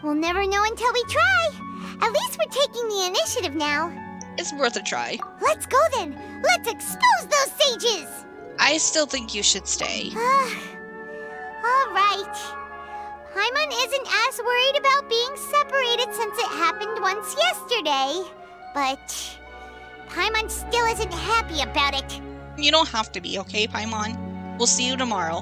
We'll never know until we try. At least we're taking the initiative now. It's worth a try. Let's go then. Let's expose those sages. I still think you should stay. All right. Paimon isn't as worried about being separated since it happened once yesterday. But Paimon still isn't happy about it. You don't have to be, okay, Paimon? We'll see you tomorrow.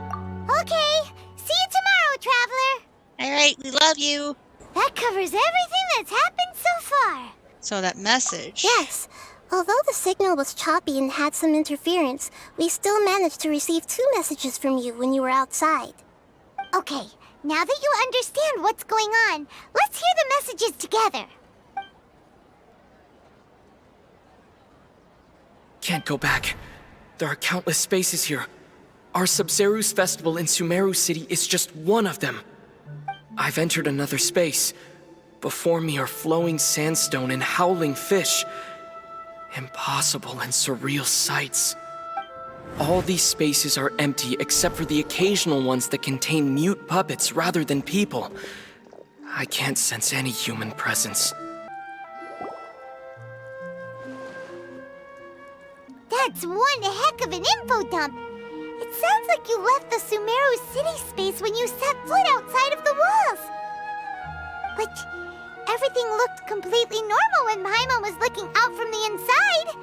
Okay. See you tomorrow, Traveler. Alright, we love you. That covers everything that's happened so far. So that message... Yes. Although the signal was choppy and had some interference, we still managed to receive 2 messages from you when you were outside. Okay, now that you understand what's going on, let's hear the messages together. Can't go back. There are countless spaces here. Our Sub-Zeru's festival in Sumeru City is just one of them. I've entered another space. Before me are flowing sandstone and howling fish. Impossible and surreal sights. All these spaces are empty except for the occasional ones that contain mute puppets rather than people. I can't sense any human presence. That's one heck of an info dump. It sounds like you left the Sumeru City space when you set foot outside of the walls. But everything looked completely normal when Paimon was looking out from the inside.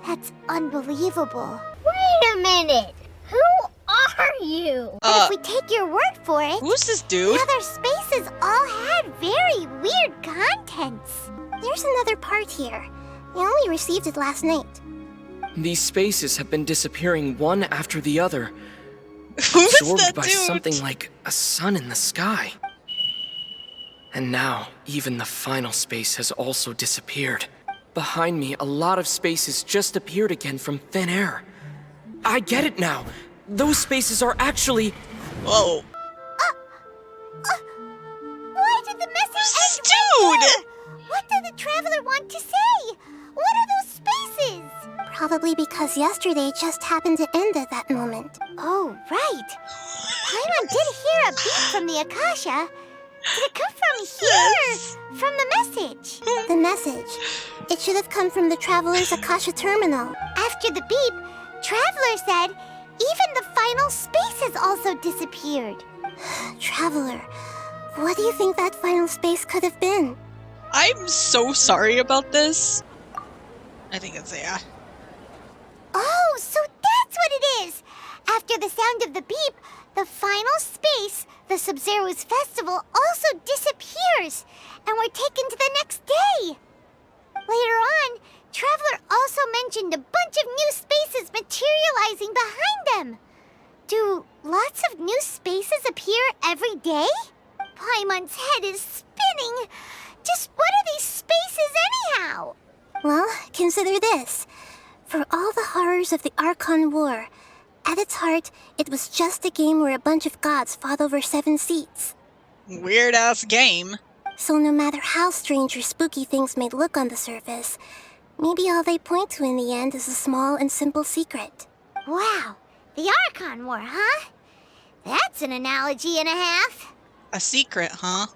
That's unbelievable. Wait a minute! Who are you? But if we take your word for it... Who's this dude? The other spaces all had very weird contents. There's another part here. I only received it last night. These spaces have been disappearing one after the other, Who's absorbed that by dude? something like a sun in the sky. And now, even the final space has also disappeared. Behind me, a lot of spaces just appeared again from thin air. I get it now. Those spaces are actually... Whoa. Why did the message Who's end this right dude? there? What did the Traveler want to say? What are those spaces? Probably because yesterday just happened to end at that moment. Oh, right. Paimon did hear a beep from the Akasha. Did it come from here? From the message? The message. It should have come from the Traveler's Akasha terminal. After the beep, Traveler said even the final spaces also disappeared. Traveler, what do you think that final space could have been? I'm so sorry about this. I think it's yeah. Oh, so that's what it is! After the sound of the beep, the final space, the Sub-Zeru's festival, also disappears, and we're taken to the next day. Later on, Traveler also mentioned a bunch of new spaces materializing behind them. Do lots every day? Paimon's head is spinning. Just what are these spaces anyhow? Well, consider this. For all the horrors of the Archon War, at its heart, it was just a game where a bunch of gods fought over 7 seats. Weird-ass game. So no matter how strange or spooky things may look on the surface, maybe all they point to in the end is a small and simple secret. Wow, the Archon War, huh? That's an analogy and a half. A secret, huh?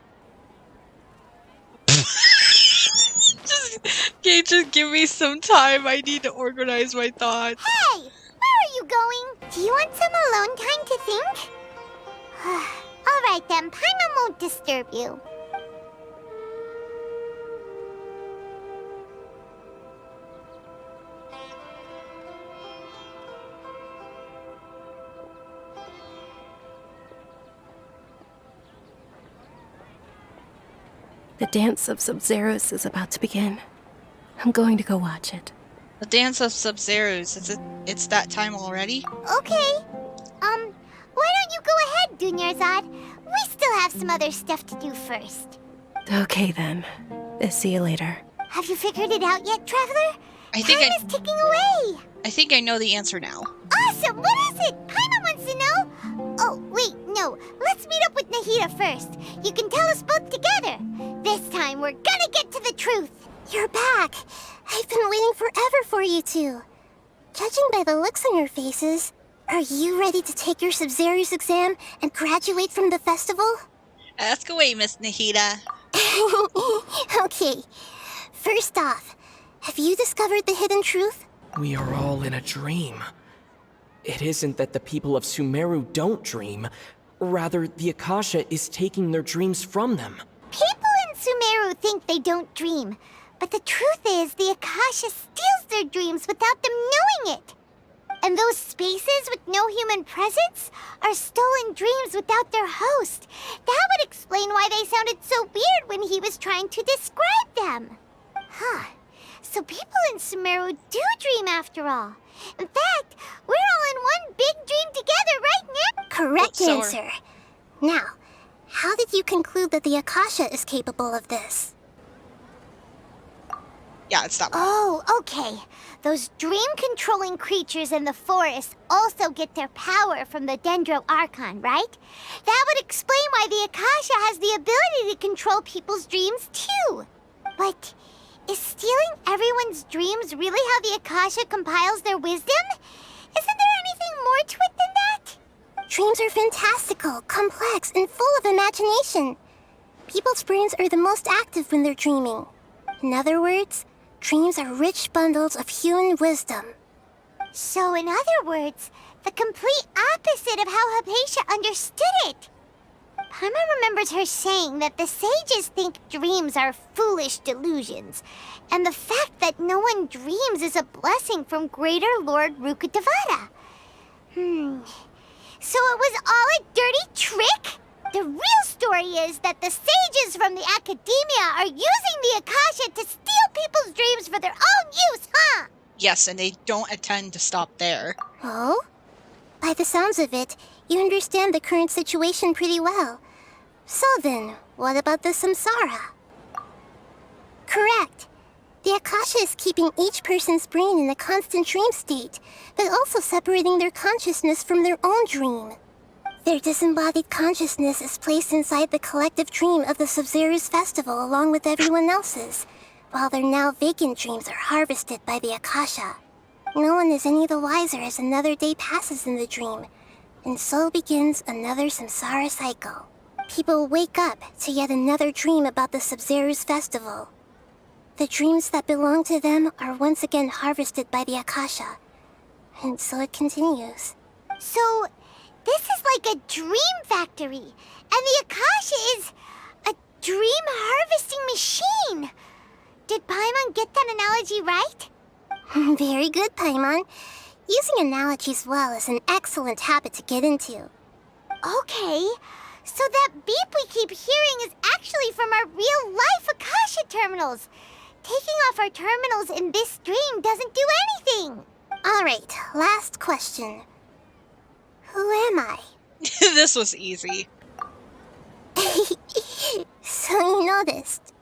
just give me some time. I need to organize my thoughts. Hey! Where are you going? Do you want some alone time to think? Alright then, Paimon won't disturb you. The dance of Sub-Zeros is about to begin. I'm going to go watch it. The Dance of Sub-Zeros. It's that time already? Okay. Why don't you go ahead, Dunyarzad? We still have some other stuff to do first. Okay then. See you later. Have you figured it out yet, Traveler? I think Time is ticking away. I think I know the answer now. Awesome! What is it? Paimon wants to know. Oh, wait, no. Let's meet up with Nahida first. You can tell us both together. This time, we're gonna get to the truth. You're back. I've been waiting forever for you two. Judging by the looks on your faces, are you ready to take your Sub-Zero's exam and graduate from the festival? Ask away, Miss Nahida. Okay. First off, have you discovered the hidden truth? We are all in a dream. It isn't that the people of Sumeru don't dream. Rather, the Akasha is taking their dreams from them. People in Sumeru think they don't dream. But the truth is, the Akasha steals their dreams without them knowing it. And those spaces with no human presence are stolen dreams without their host. That would explain why they sounded so weird when he was trying to describe them. Huh. So people in Sumeru do dream after all. In fact, we're all in one big dream together right now. Correct answer. Now, how did you conclude that the Akasha is capable of this? Yeah, it's that one. Oh, okay. Those dream-controlling creatures in the forest also get their power from the 3.0 Archon, right? That would explain why the Akasha has the ability to control people's dreams, too. But is stealing everyone's dreams really how the Akasha compiles their wisdom? Isn't there anything more to it than that? Dreams are fantastical, complex, and full of imagination. People's brains are the most active when they're dreaming. In other words, dreams are rich bundles of human wisdom. So, in other words, the complete opposite of how Hypatia understood it. Paimon remembers her saying that the sages think dreams are foolish delusions, and the fact that no one dreams is a blessing from Greater Lord Rukkhadevata. So it was all a dirty trick? The real story is that the sages from the academia are using the Akasha to steal people's dreams for their own use, huh? Yes, and they don't intend to stop there. Oh? By the sounds of it, you understand the current situation pretty well. So then, what about the samsara? Correct. The Akasha is keeping each person's brain in a constant dream state, but also separating their consciousness from their own dream. Their disembodied consciousness is placed inside the collective dream of the Sub-Zero's festival along with everyone else's, while their now vacant dreams are harvested by the Akasha. No one is any the wiser as another day passes in the dream, and so begins another samsara cycle. People wake up to yet another dream about the Sub-Zero's festival. The dreams that belong to them are once again harvested by the Akasha, and so it continues. So, this is like a dream factory, and the Akasha is a dream harvesting machine. Did Paimon get that analogy right? Very good, Paimon. Using analogies well is an excellent habit to get into. Okay, so that beep we keep hearing is actually from our real-life Akasha terminals. Taking off our terminals in this dream doesn't do anything. All right, last question. Who am I? This was easy. So you noticed.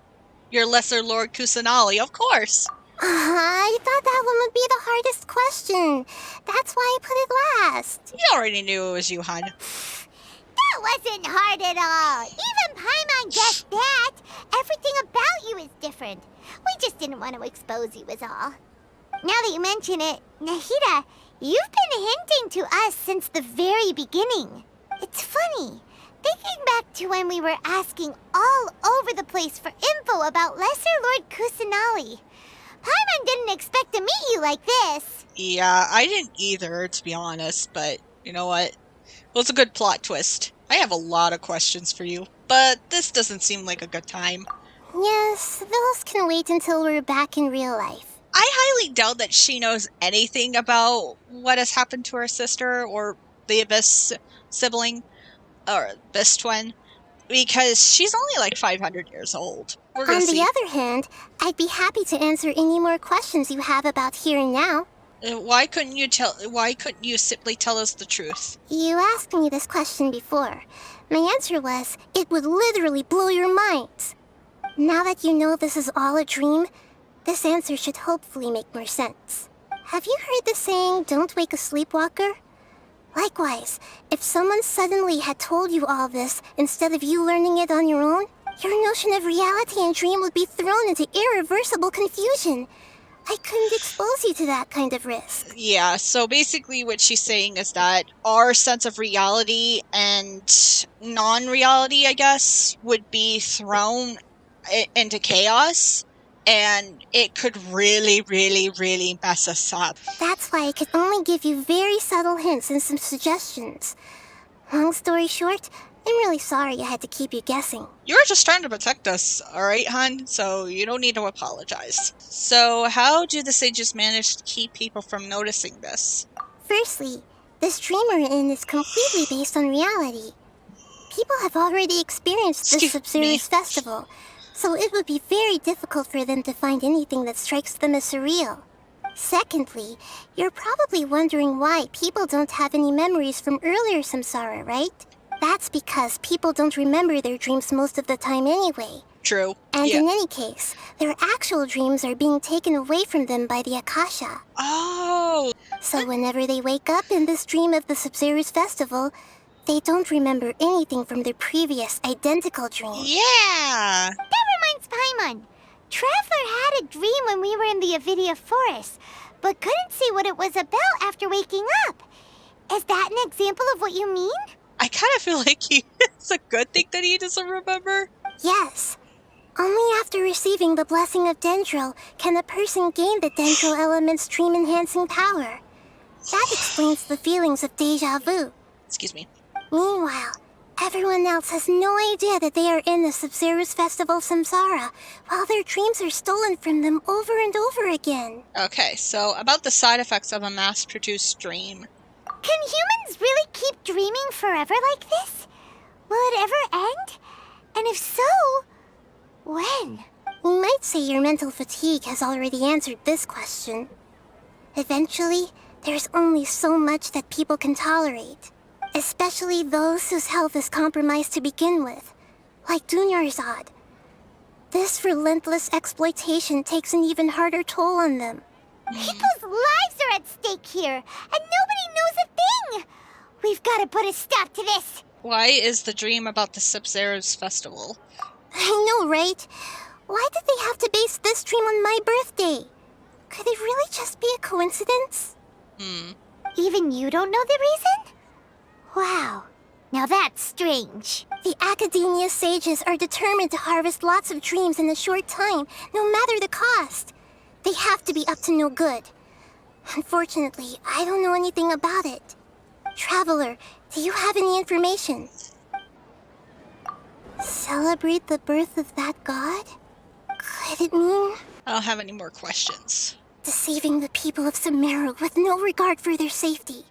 Your Lesser Lord Kusanali, of course. I thought that one would be the hardest question. That's why I put it last. You already knew it was you, hun. That wasn't hard at all. Even Paimon guessed that. Everything about you is different. We just didn't want to expose you, is all. Now that you mention it, Nahida, you've been hinting to us since the very beginning. It's funny. Thinking back to when we were asking all over the place for info about Lesser Lord Kusanali. Paimon didn't expect to meet you like this. Yeah, I didn't either, to be honest, but you know what? Well, it's a good plot twist. I have a lot of questions for you, but this doesn't seem like a good time. Yes, those can wait until we're back in real life. I highly doubt that she knows anything about what has happened to her sister or the Abyss sibling, or Abyss twin, because she's only like 500 years old. We're gonna On see. the other hand, I'd be happy to answer any more questions you have about here and now. Why couldn't you simply tell us the truth? You asked me this question before. My answer was, it would literally blow your minds. Now that you know this is all a dream, this answer should hopefully make more sense. Have you heard the saying, don't wake a sleepwalker? Likewise, if someone suddenly had told you all this instead of you learning it on your own, your notion of reality and dream would be thrown into irreversible confusion. I couldn't expose you to that kind of risk. Yeah, so basically what she's saying is that our sense of reality and non-reality, I guess, would be thrown into chaos, and it could really, really, really mess us up. That's why I could only give you very subtle hints and some suggestions. Long story short, I'm really sorry I had to keep you guessing. You were just trying to protect us, alright, hun? So you don't need to apologize. So how do the sages manage to keep people from noticing this? Firstly, this dream we're in is completely based on reality. People have already experienced this Sub-Zero's festival, so it would be very difficult for them to find anything that strikes them as surreal. Secondly, you're probably wondering why people don't have any memories from earlier samsara, right? That's because people don't remember their dreams most of the time anyway. True. And in any case, their actual dreams are being taken away from them by the Akasha. Oh! So whenever they wake up in this dream of the Sub-Zero's festival, they don't remember anything from their previous identical dream. Yeah! That reminds Paimon. Traveler had a dream when we were in the Avidia Forest, but couldn't see what it was about after waking up. Is that an example of what you mean? I kind of feel like it's a good thing that he doesn't remember. Yes. Only after receiving the blessing of Dendril can a person gain the Dendril element's dream-enhancing power. That explains the feelings of deja vu. Excuse me. Meanwhile, everyone else has no idea that they are in the Sub-Zero's festival Samsara, while their dreams are stolen from them over and over again. Okay, so about the side effects of a mass-produced dream. Can humans really keep dreaming forever like this? Will it ever end? And if so, when? You might say your mental fatigue has already answered this question. Eventually, there's only so much that people can tolerate. Especially those whose health is compromised to begin with, like Dunyarzad. This relentless exploitation takes an even harder toll on them. People's lives are at stake here, and nobody knows a thing! We've got to put a stop to this! Why is the dream about the Sub-Zero's festival? I know, right? Why did they have to base this dream on my birthday? Could it really just be a coincidence? Even you don't know the reason? Wow, now that's strange. The Academia sages are determined to harvest lots of dreams in a short time, no matter the cost. They have to be up to no good. Unfortunately, I don't know anything about it. Traveler, do you have any information? Celebrate the birth of that god? Could it mean... I don't have any more questions. Deceiving the people of Sumeru with no regard for their safety.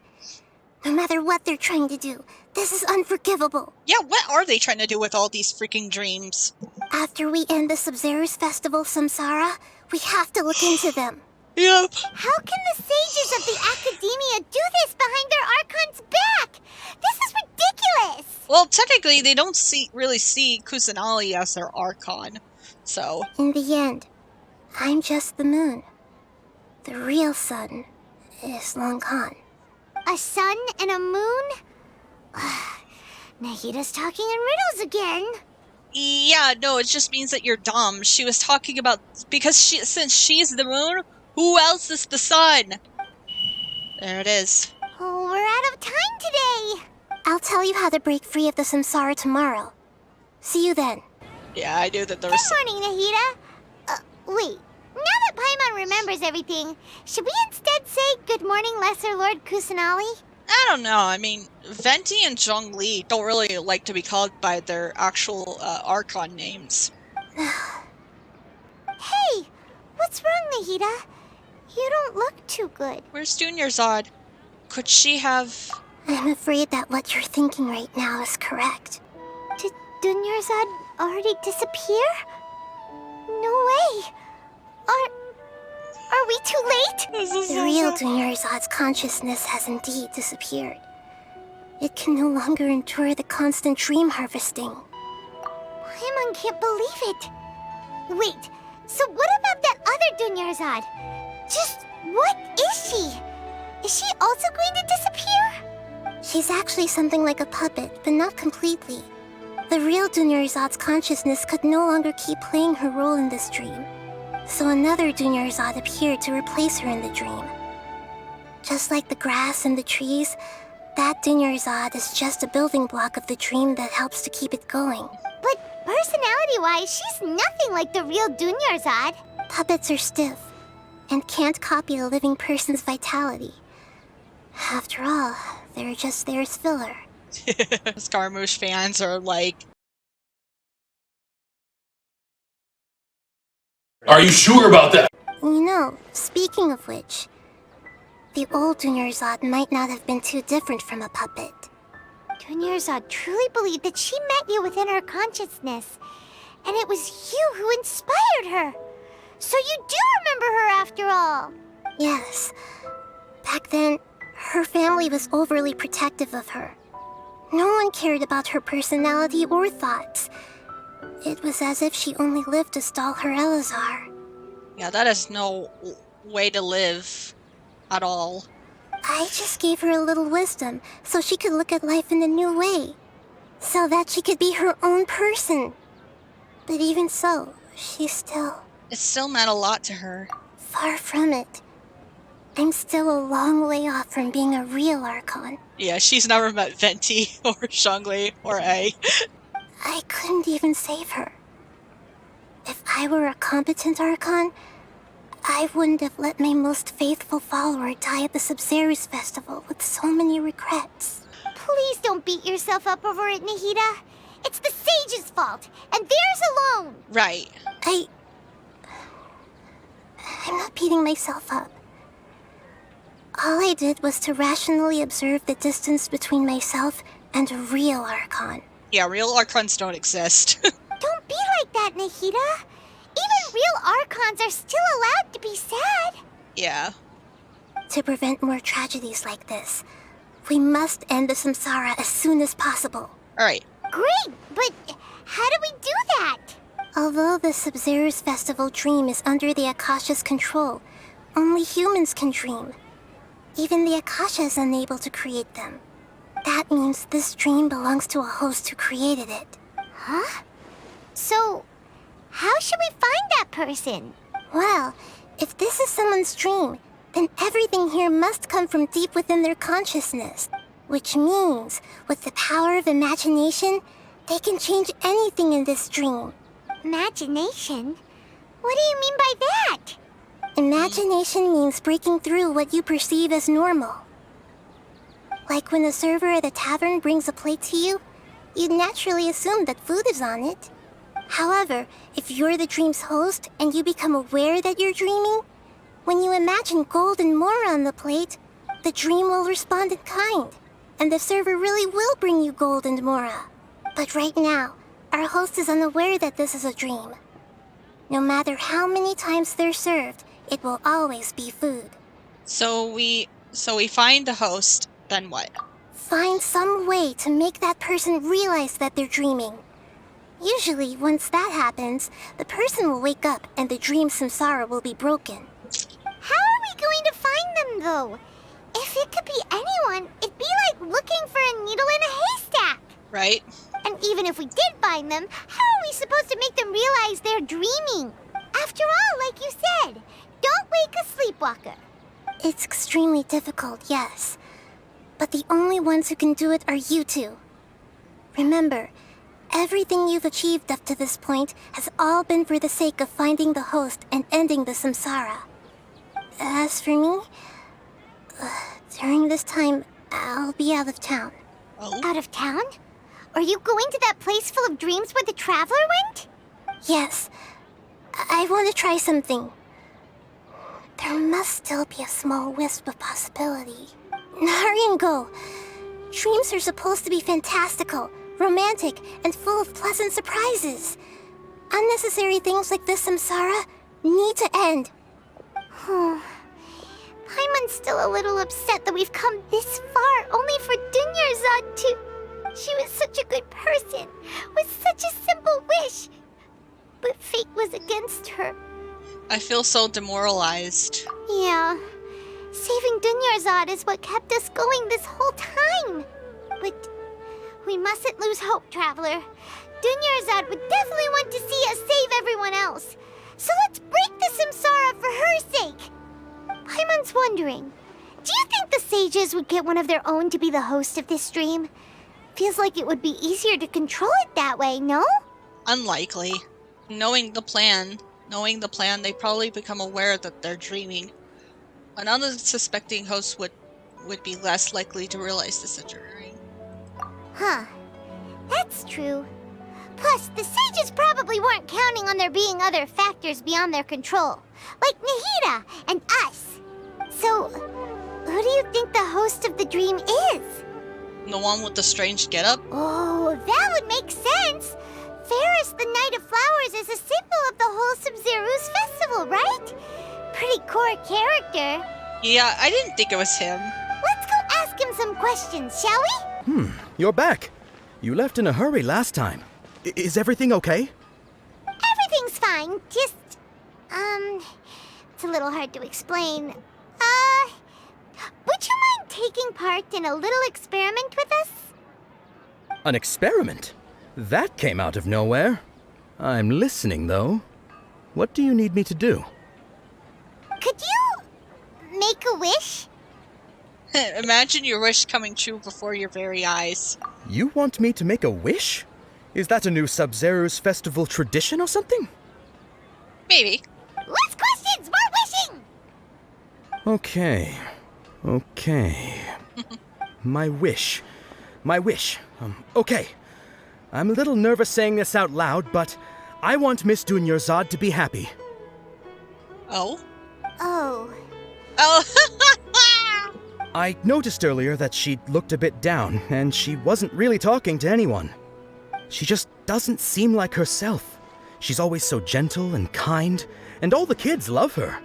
No matter what they're trying to do, this is unforgivable. Yeah, what are they trying to do with all these freaking dreams? After we end the Sub-Zero's festival Samsara, we have to look into them. Yep. How can the sages of the Academia do this behind their Archon's back? This is ridiculous! Well, technically, they don't really see Kusanali as their Archon, so... In the end, I'm just the moon. The real sun is long gone. A sun and a moon? Nahida's talking in riddles again. Yeah, no, it just means that you're dumb. She was talking about... Because since she's the moon, who else is the sun? There it is. Oh, we're out of time today. I'll tell you how to break free of the samsara tomorrow. See you then. Yeah, I knew that there was... Good morning, Nahida. Wait. Now that Paimon remembers everything, should we instead say good morning, Lesser Lord Kusanali? I don't know. I mean, Venti and Zhongli don't really like to be called by their actual Archon names. Hey! What's wrong, Nahida? You don't look too good. Where's Dunyarzad? Could she have... I'm afraid that what you're thinking right now is correct. Did Dunyarzad already disappear? No way! Are we too late? The real Dunyarzad's consciousness has indeed disappeared. It can no longer endure the constant dream harvesting. Paimon can't believe it. Wait, so what about that other Dunyarzad? Just what is she? Is she also going to disappear? She's actually something like a puppet, but not completely. The real Dunyarzad's consciousness could no longer keep playing her role in this dream. So another Dunyarzad appeared to replace her in the dream. Just like the grass and the trees, that Dunyarzad is just a building block of the dream that helps to keep it going. But personality-wise, she's nothing like the real Dunyarzad. Puppets are stiff and can't copy a living person's vitality. After all, they're just there as filler. Scaramouche fans are like... Are you sure about that? You know, speaking of which, the old Dunyarzad might not have been too different from a puppet. Dunyarzad truly believed that she met you within her consciousness, and it was you who inspired her. So you do remember her after all. Yes. Back then, her family was overly protective of her. No one cared about her personality or thoughts. It was as if she only lived to stall her Elazar. Yeah, that is no way to live at all. I just gave her a little wisdom so she could look at life in a new way. So that she could be her own person. But even so, she still... It still meant a lot to her. Far from it. I'm still a long way off from being a real Archon. Yeah, she's never met Venti or Zhongli or A. I couldn't even save her. If I were a competent Archon, I wouldn't have let my most faithful follower die at the Sumeru Festival with so many regrets. Please don't beat yourself up over it, Nahida. It's the sage's fault, and theirs alone. Right. I'm not beating myself up. All I did was to rationally observe the distance between myself and a real Archon. Yeah, real Archons don't exist. Don't be like that, Nahida. Even real Archons are still allowed to be sad. Yeah. To prevent more tragedies like this, we must end the samsara as soon as possible. Alright. Great, but how do we do that? Although the Sumeru Festival dream is under the Akasha's control, only humans can dream. Even the Akasha is unable to create them. That means this dream belongs to a host who created it. Huh? So, how should we find that person? Well, if this is someone's dream, then everything here must come from deep within their consciousness. Which means, with the power of imagination, they can change anything in this dream. Imagination? What do you mean by that? Imagination means breaking through what you perceive as normal. Like when a server at a tavern brings a plate to you, you'd naturally assume that food is on it. However, if you're the dream's host and you become aware that you're dreaming, when you imagine gold and more on the plate, the dream will respond in kind, and the server really will bring you gold and mora. But right now, our host is unaware that this is a dream. No matter how many times they're served, it will always be food. So we find the host, then what? Find some way to make that person realize that they're dreaming. Usually, once that happens, the person will wake up and the dream samsara will be broken. How are we going to find them, though? If it could be anyone, it'd be like looking for a needle in a haystack. Right? And even if we did find them, how are we supposed to make them realize they're dreaming? After all, like you said, don't wake a sleepwalker. It's extremely difficult, yes. But the only ones who can do it are you two. Remember, everything you've achieved up to this point has all been for the sake of finding the host and ending the samsara. As for me, during this time, I'll be out of town. Oh? Out of town? Are you going to that place full of dreams where the traveler went? Yes. I want to try something. There must still be a small wisp of possibility. Hurry and go. Dreams are supposed to be fantastical, romantic, and full of pleasant surprises. Unnecessary things like this samsara need to end. Paimon's still a little upset that we've come this far only for Dunyarzad to... She was such a good person, with such a simple wish. But fate was against her. I feel so demoralized. Yeah. Saving Dunyarzad is what kept us going this whole time. But we mustn't lose hope, Traveler. Dunyarzad would definitely want to see us save everyone else. So let's break the samsara for her sake. Paimon's wondering, do you think the sages would get one of their own to be the host of this dream? Feels like it would be easier to control it that way, no? Unlikely. Knowing the plan, they probably become aware that they're dreaming. An unsuspecting host would be less likely to realize this is a dream. Huh. That's true. Plus, the sages probably weren't counting on there being other factors beyond their control, like Nahida and us. So, who do you think the host of the dream is? The one with the strange getup? Oh, that would make sense. Ferris, the Knight of Flowers, is a symbol of the whole Sumeru's festival, right? Pretty core character. Yeah, I didn't think it was him. Let's go ask him some questions, shall we? You're back. You left in a hurry last time. Is everything okay? Everything's fine, just... it's a little hard to explain. Would you mind taking part in a little experiment with us? An experiment? That came out of nowhere. I'm listening, though. What do you need me to do? Could you make a wish? Imagine your wish coming true before your very eyes. You want me to make a wish? Is that a new Sub-Zero's festival tradition or something? Maybe. Less questions, more wishing! Okay. My wish. Okay. I'm a little nervous saying this out loud, but I want Miss Dunyarzad to be happy. Oh? Oh. I noticed earlier that she looked a bit down, and she wasn't really talking to anyone. She just doesn't seem like herself. She's always so gentle and kind, and all the kids love her.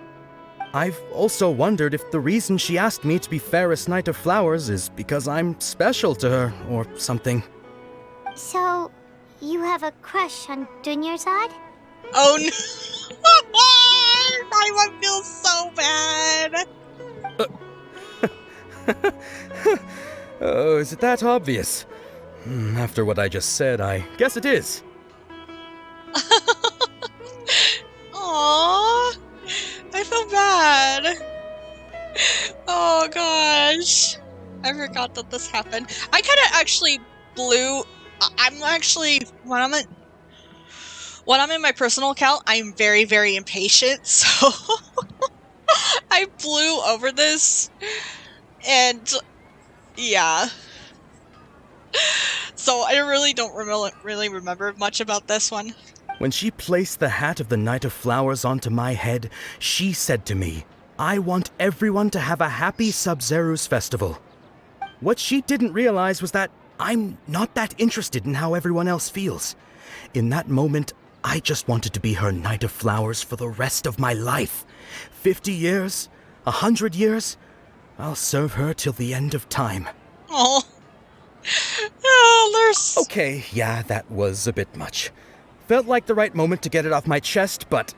I've also wondered if the reason she asked me to be Fairest Knight of Flowers is because I'm special to her, or something. So, you have a crush on Dunyarzad? Oh no! I feel so bad! Oh, is it that obvious? After what I just said, I guess it is. Aww, I feel bad. Oh gosh, I forgot that this happened. I kind of actually blew. I'm actually when I'm in my personal account, I'm very, very impatient. So I blew over this, and yeah. So I really don't really remember much about this one. When she placed the hat of the Knight of Flowers onto my head, she said to me, I want everyone to have a happy Sub-Zero's festival. What she didn't realize was that I'm not that interested in how everyone else feels. In that moment, I just wanted to be her Knight of Flowers for the rest of my life. 50 years? 100 years? I'll serve her till the end of time. Oh. Oh, there's... Okay, yeah, that was a bit much. Felt like the right moment to get it off my chest, but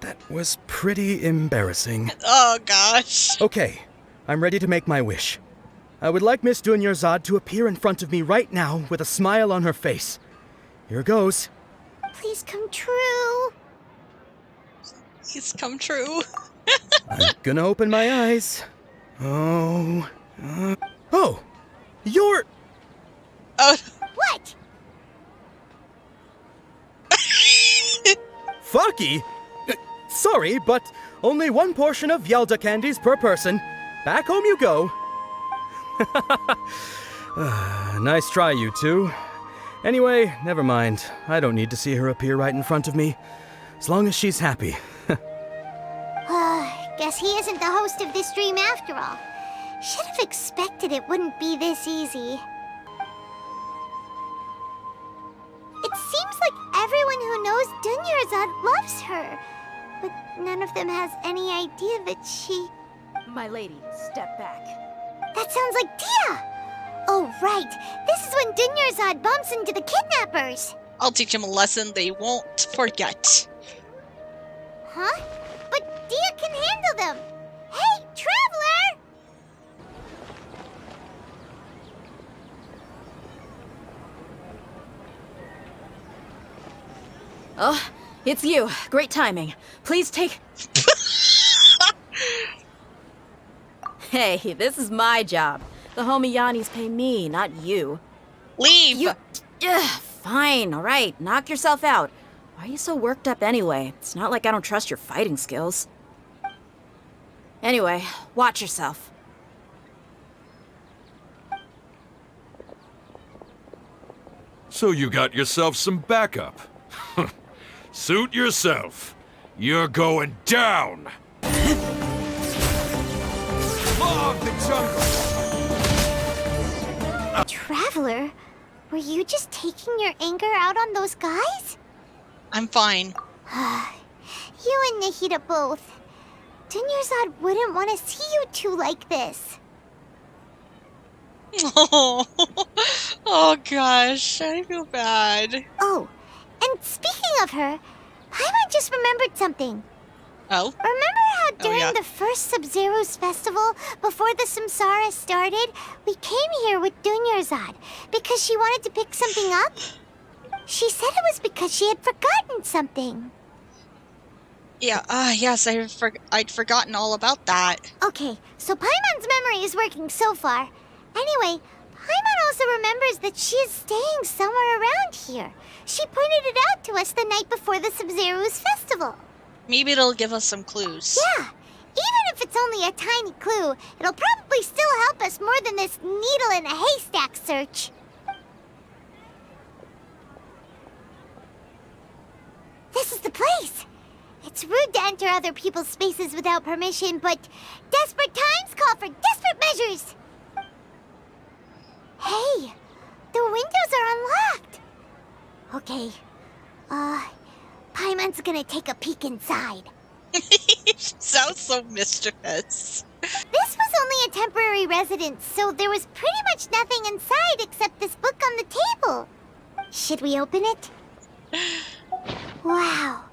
that was pretty embarrassing. Oh, gosh. Okay, I'm ready to make my wish. I would like Miss Dunyarzad to appear in front of me right now with a smile on her face. Here goes. Please come true. Please come true. I'm gonna open my eyes. Oh, you're... Oh. What? Fucky? Sorry, but only one portion of Yalda candies per person. Back home you go. Nice try, you two. Anyway, never mind. I don't need to see her appear right in front of me. As long as she's happy. Guess he isn't the host of this dream after all. Should have expected it wouldn't be this easy. It seems like everyone who knows Dunyarzad loves her, but none of them has any idea that she... My lady, step back. That sounds like Dia! Oh, right. This is when Dunyarzad bumps into the kidnappers. I'll teach him a lesson they won't forget. Huh? But Dia can handle them. Hey, Traveler! Oh, it's you. Great timing. Please take... Hey, this is my job. The homie Yannis pay me, not you. Leave! You... Fine, alright. Knock yourself out. Why are you so worked up anyway? It's not like I don't trust your fighting skills. Anyway, watch yourself. So you got yourself some backup. Suit yourself. You're going down! Law of the jungle! Traveler, were you just taking your anger out on those guys? I'm fine. You and Nahida both. Dunyarzad wouldn't want to see you two like this. Oh, oh gosh, I feel bad. Oh, and speaking of her, Paimon just remembered something. Oh? Remember how during yeah. the first Sub-Zero's festival, before the Samsara started, we came here with Dunyarzad because she wanted to pick something up? She said it was because she had forgotten something. Yeah, yes, I'd forgotten all about that. Okay, so Paimon's memory is working so far. Anyway, Paimon also remembers that she is staying somewhere around here. She pointed it out to us the night before the Sub-Zero's festival. Maybe it'll give us some clues. Yeah, even if it's only a tiny clue, it'll probably still help us more than this needle in a haystack search. This is the place. It's rude to enter other people's spaces without permission, but desperate times call for desperate measures. Hey, the windows are unlocked. Okay, Paimon's gonna take a peek inside. Sounds so mischievous. This was only a temporary residence, so there was pretty much nothing inside except this book on the table. Should we open it? Wow.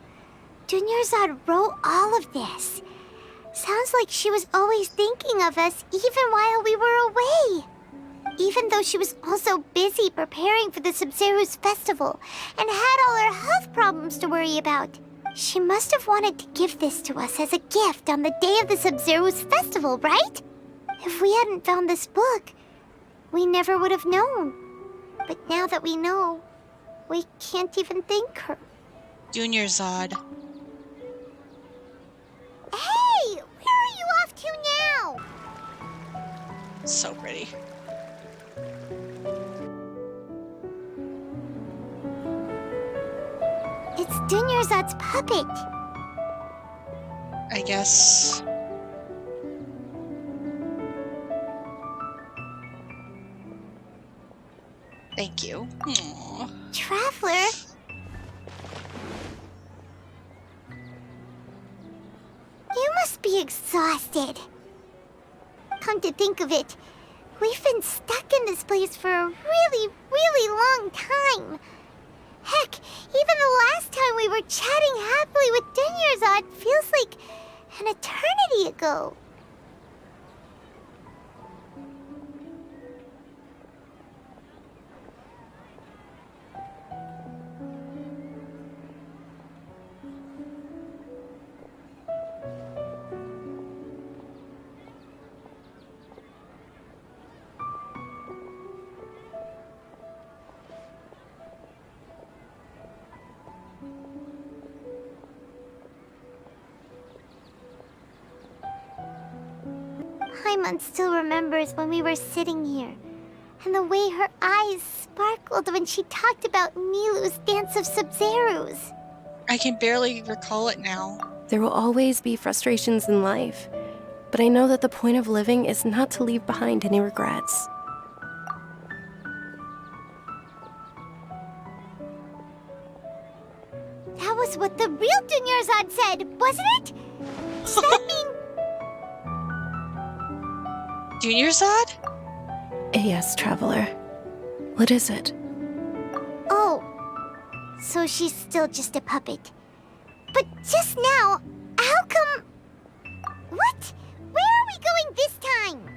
Dunyarzad wrote all of this. Sounds like she was always thinking of us even while we were away. Even though she was also busy preparing for the Sub-Zero's festival and had all her health problems to worry about. She must have wanted to give this to us as a gift on the day of the Sub-Zero's festival, right? If we hadn't found this book, we never would have known. But now that we know, we can't even thank her. Dunyarzad. Hey! Where are you off to now? So pretty. It's Dunyarzad's puppet. I guess. Thank you. Aww. Traveler? be exhausted. Come to think of it, we've been stuck in this place for a really, really long time. Heck, even the last time we were chatting happily with Dunyarzad feels like an eternity ago. Paimon still remembers when we were sitting here, and the way her eyes sparkled when she talked about Nilu's Dance of Sub-Zerus. I can barely recall it now. There will always be frustrations in life, but I know that the point of living is not to leave behind any regrets. That was what the real Dunyarzad said, wasn't it? Does that mean... Dunyarzad? Yes, Traveler. What is it? Oh, so she's still just a puppet. But just now, how come... What? Where are we going this time?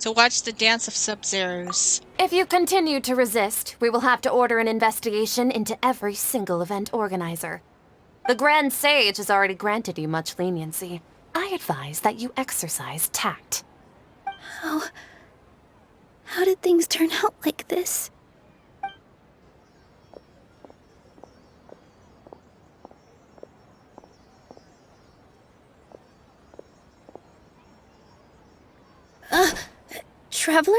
To watch the Dance of Sub-Zerus. If you continue to resist, we will have to order an investigation into every single event organizer. The Grand Sage has already granted you much leniency. I advise that you exercise tact. How did things turn out like this? Traveler?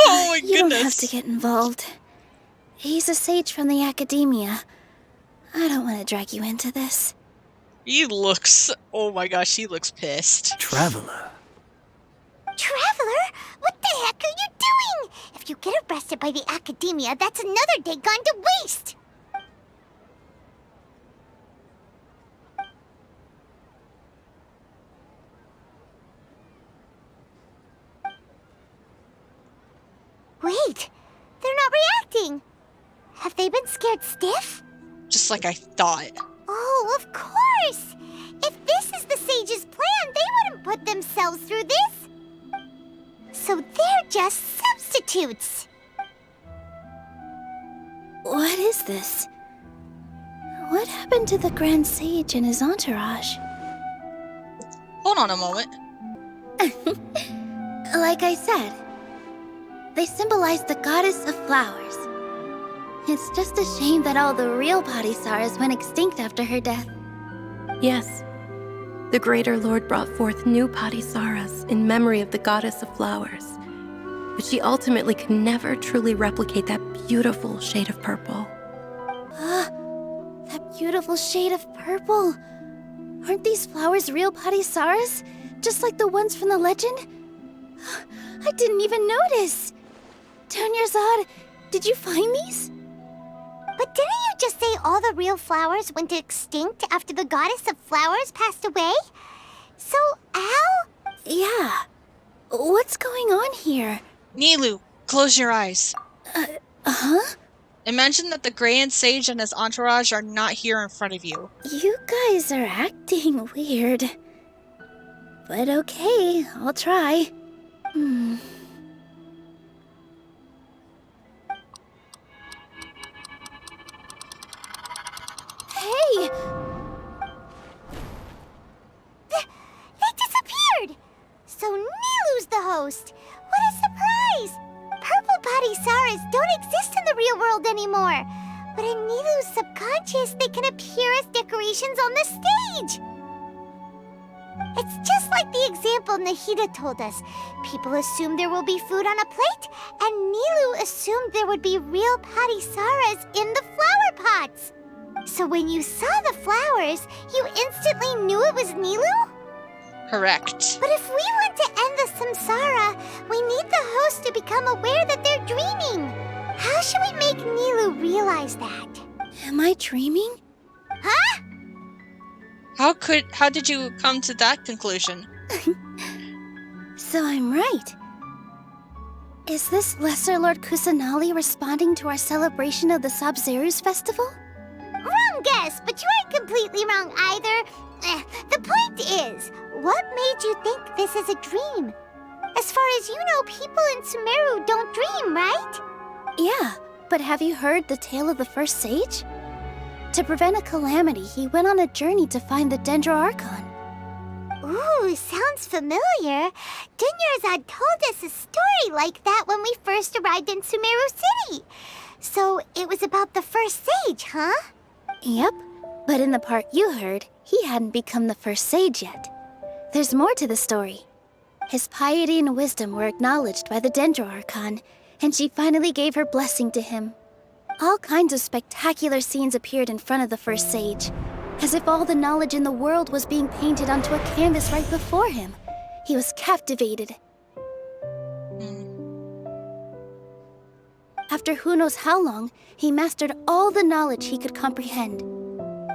Oh my goodness. You don't have to get involved. He's a sage from the academia. I don't want to drag you into this. He looks... Oh my gosh, he looks pissed. Traveler. Traveler? What the heck are you doing? If you get arrested by the academia, that's another day gone to waste! Wait, they're not reacting. Have they been scared stiff? Just like I thought. Oh, of course! If this is the sage's plan, they wouldn't put themselves through this. So they're just substitutes. What is this? What happened to the Grand Sage and his entourage? Hold on a moment. Like I said, they symbolize the goddess of flowers. It's just a shame that all the real Padisarahs went extinct after her death. Yes. The Greater Lord brought forth new Padisarahs in memory of the goddess of flowers. But she ultimately could never truly replicate that beautiful shade of purple. That beautiful shade of purple. Aren't these flowers real Padisarahs? Just like the ones from the legend? I didn't even notice. Dunyarzad, did you find these? But didn't you just say all the real flowers went extinct after the goddess of flowers passed away? So, how? Yeah. What's going on here? Nilou, close your eyes. Huh? Imagine that the Grand Sage and his entourage are not here in front of you. You guys are acting weird. But okay, I'll try. Hey! They disappeared! So Nilu's the host! What a surprise! Purple Padisarahs don't exist in the real world anymore. But in Nilu's subconscious, they can appear as decorations on the stage! It's just like the example Nahida told us. People assume there will be food on a plate, and Nilu assumed there would be real Padisarahs in the flower pots. So when you saw the flowers, you instantly knew it was Nilu? Correct. But if we want to end the samsara, we need the host to become aware that they're dreaming. How should we make Nilu realize that? Am I dreaming? Huh? How did you come to that conclusion? So I'm right. Is this Lesser Lord Kusanali responding to our celebration of the Sabzeruz festival? Wrong guess, but you aren't completely wrong either. The point is, what made you think this is a dream? As far as you know, people in Sumeru don't dream, right? Yeah, but have you heard the tale of the first sage? To prevent a calamity, he went on a journey to find the 3.0 Archon. Ooh, sounds familiar. Dunyarzad told us a story like that when we first arrived in Sumeru City. So it was about the first sage, huh? Yep, but in the part you heard, he hadn't become the first sage yet. There's more to the story. His piety and wisdom were acknowledged by the 3.0 Archon, and she finally gave her blessing to him. All kinds of spectacular scenes appeared in front of the first sage, as if all the knowledge in the world was being painted onto a canvas right before him. He was captivated. After who knows how long, he mastered all the knowledge he could comprehend.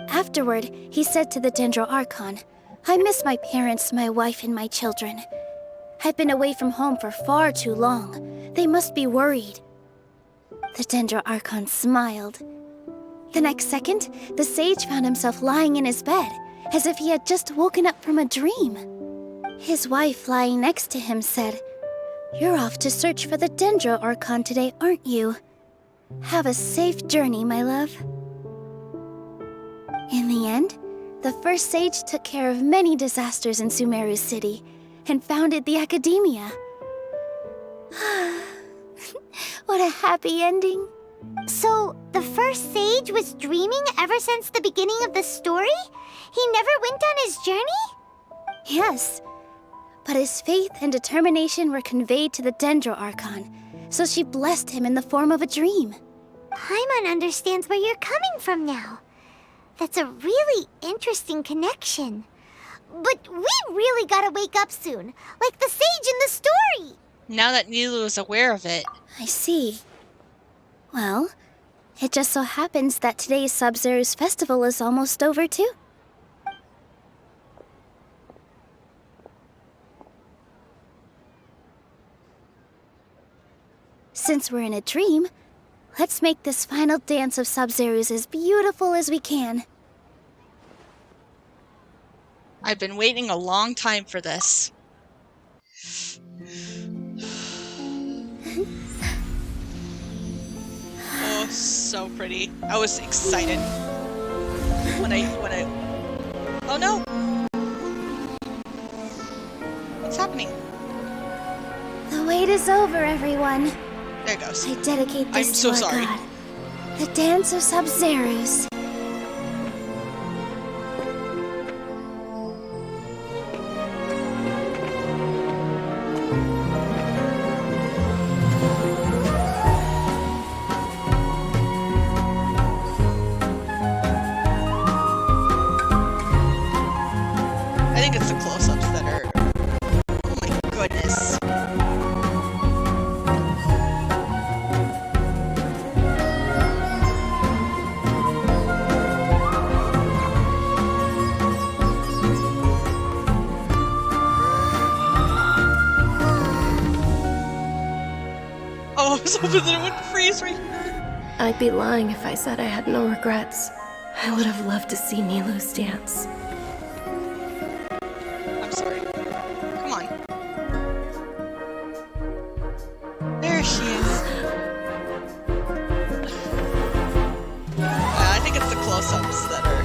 Afterward, he said to the 3.0 Archon, "I miss my parents, my wife, and my children. I've been away from home for far too long. They must be worried." The 3.0 Archon smiled. The next second, the sage found himself lying in his bed, as if he had just woken up from a dream. His wife, lying next to him, said, "You're off to search for the 3.0 Archon today, aren't you? Have a safe journey, my love." In the end, the first sage took care of many disasters in Sumeru City and founded the Academia. What a happy ending. So, the first sage was dreaming ever since the beginning of the story? He never went on his journey? Yes, but his faith and determination were conveyed to the 3.0 Archon, so she blessed him in the form of a dream. Paimon understands where you're coming from now. That's a really interesting connection. But we really gotta wake up soon, like the sage in the story! Now that Nilou is aware of it. I see. Well, it just so happens that today's Sabzeruz festival is almost over too. Since we're in a dream, let's make this final dance of Sabzeruz as beautiful as we can. I've been waiting a long time for this. Oh, so pretty. I was excited when I oh no! What's happening? The wait is over, everyone. There it goes. I dedicate this I'm to so our sorry. god, the dance of Sabzeruz. I think it's the close-ups that are... Oh my goodness. Oh, I was hoping that it wouldn't freeze right here. I'd be lying if I said I had no regrets. I would have loved to see Nilou's dance. I'm sorry. Come on. There she is. I think it's the close-ups that are...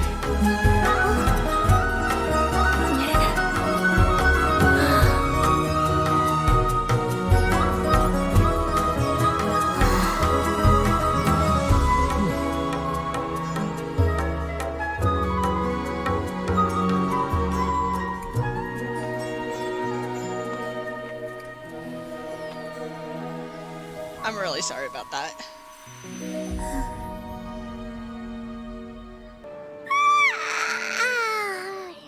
I'm really sorry about that.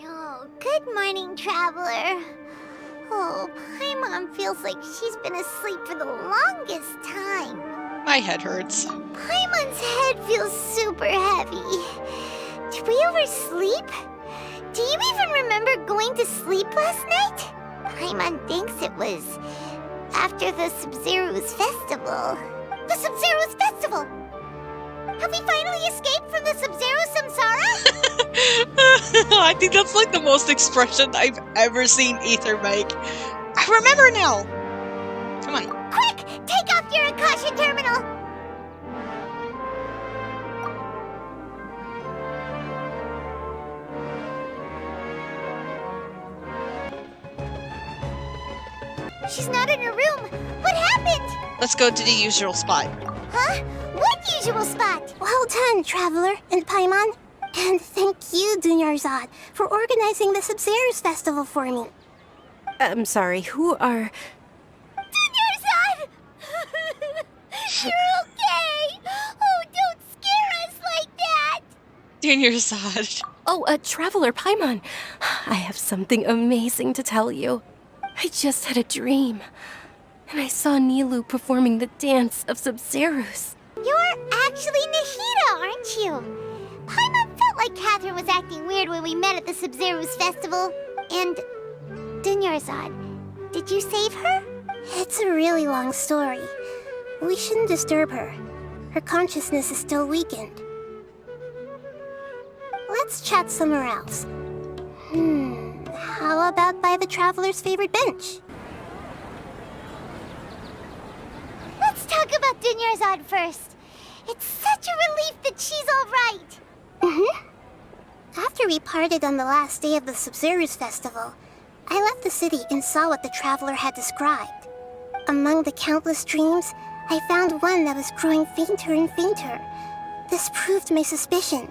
Oh, good morning, traveler. Oh, Paimon feels like she's been asleep for the longest time. My head hurts. Paimon's head feels super heavy. Did we oversleep? Do you even remember going to sleep last night? Paimon thinks it was after the Sub-Zero's festival. The Sub-Zero's festival! Have we finally escaped from the Sub-Zero samsara? I think that's like the most expression I've ever seen Ether make. I remember now! Come on. Quick! Take off your Akasha terminal! She's not in her room. What happened? Let's go to the usual spot. Huh? What usual spot? Well done, Traveler and Paimon. And thank you, Dunyarzad, for organizing the Sub-Zero's festival for me. I'm sorry, who are... Dunyarzad! You're okay! Oh, don't scare us like that! Dunyarzad. Oh, Traveler Paimon. I have something amazing to tell you. I just had a dream, and I saw Nilou performing the dance of Sub-Zeros. You're actually Nahida, aren't you? Paimon felt like Catherine was acting weird when we met at the Sub-Zero's festival. And... Dunyarzad, did you save her? It's a really long story. We shouldn't disturb her. Her consciousness is still weakened. Let's chat somewhere else. How about by the Traveler's favorite bench? Let's talk about Dunyarzad first. It's such a relief that she's all right. After we parted on the last day of the Sub-Zero's festival, I left the city and saw what the Traveler had described. Among the countless dreams, I found one that was growing fainter and fainter. This proved my suspicion.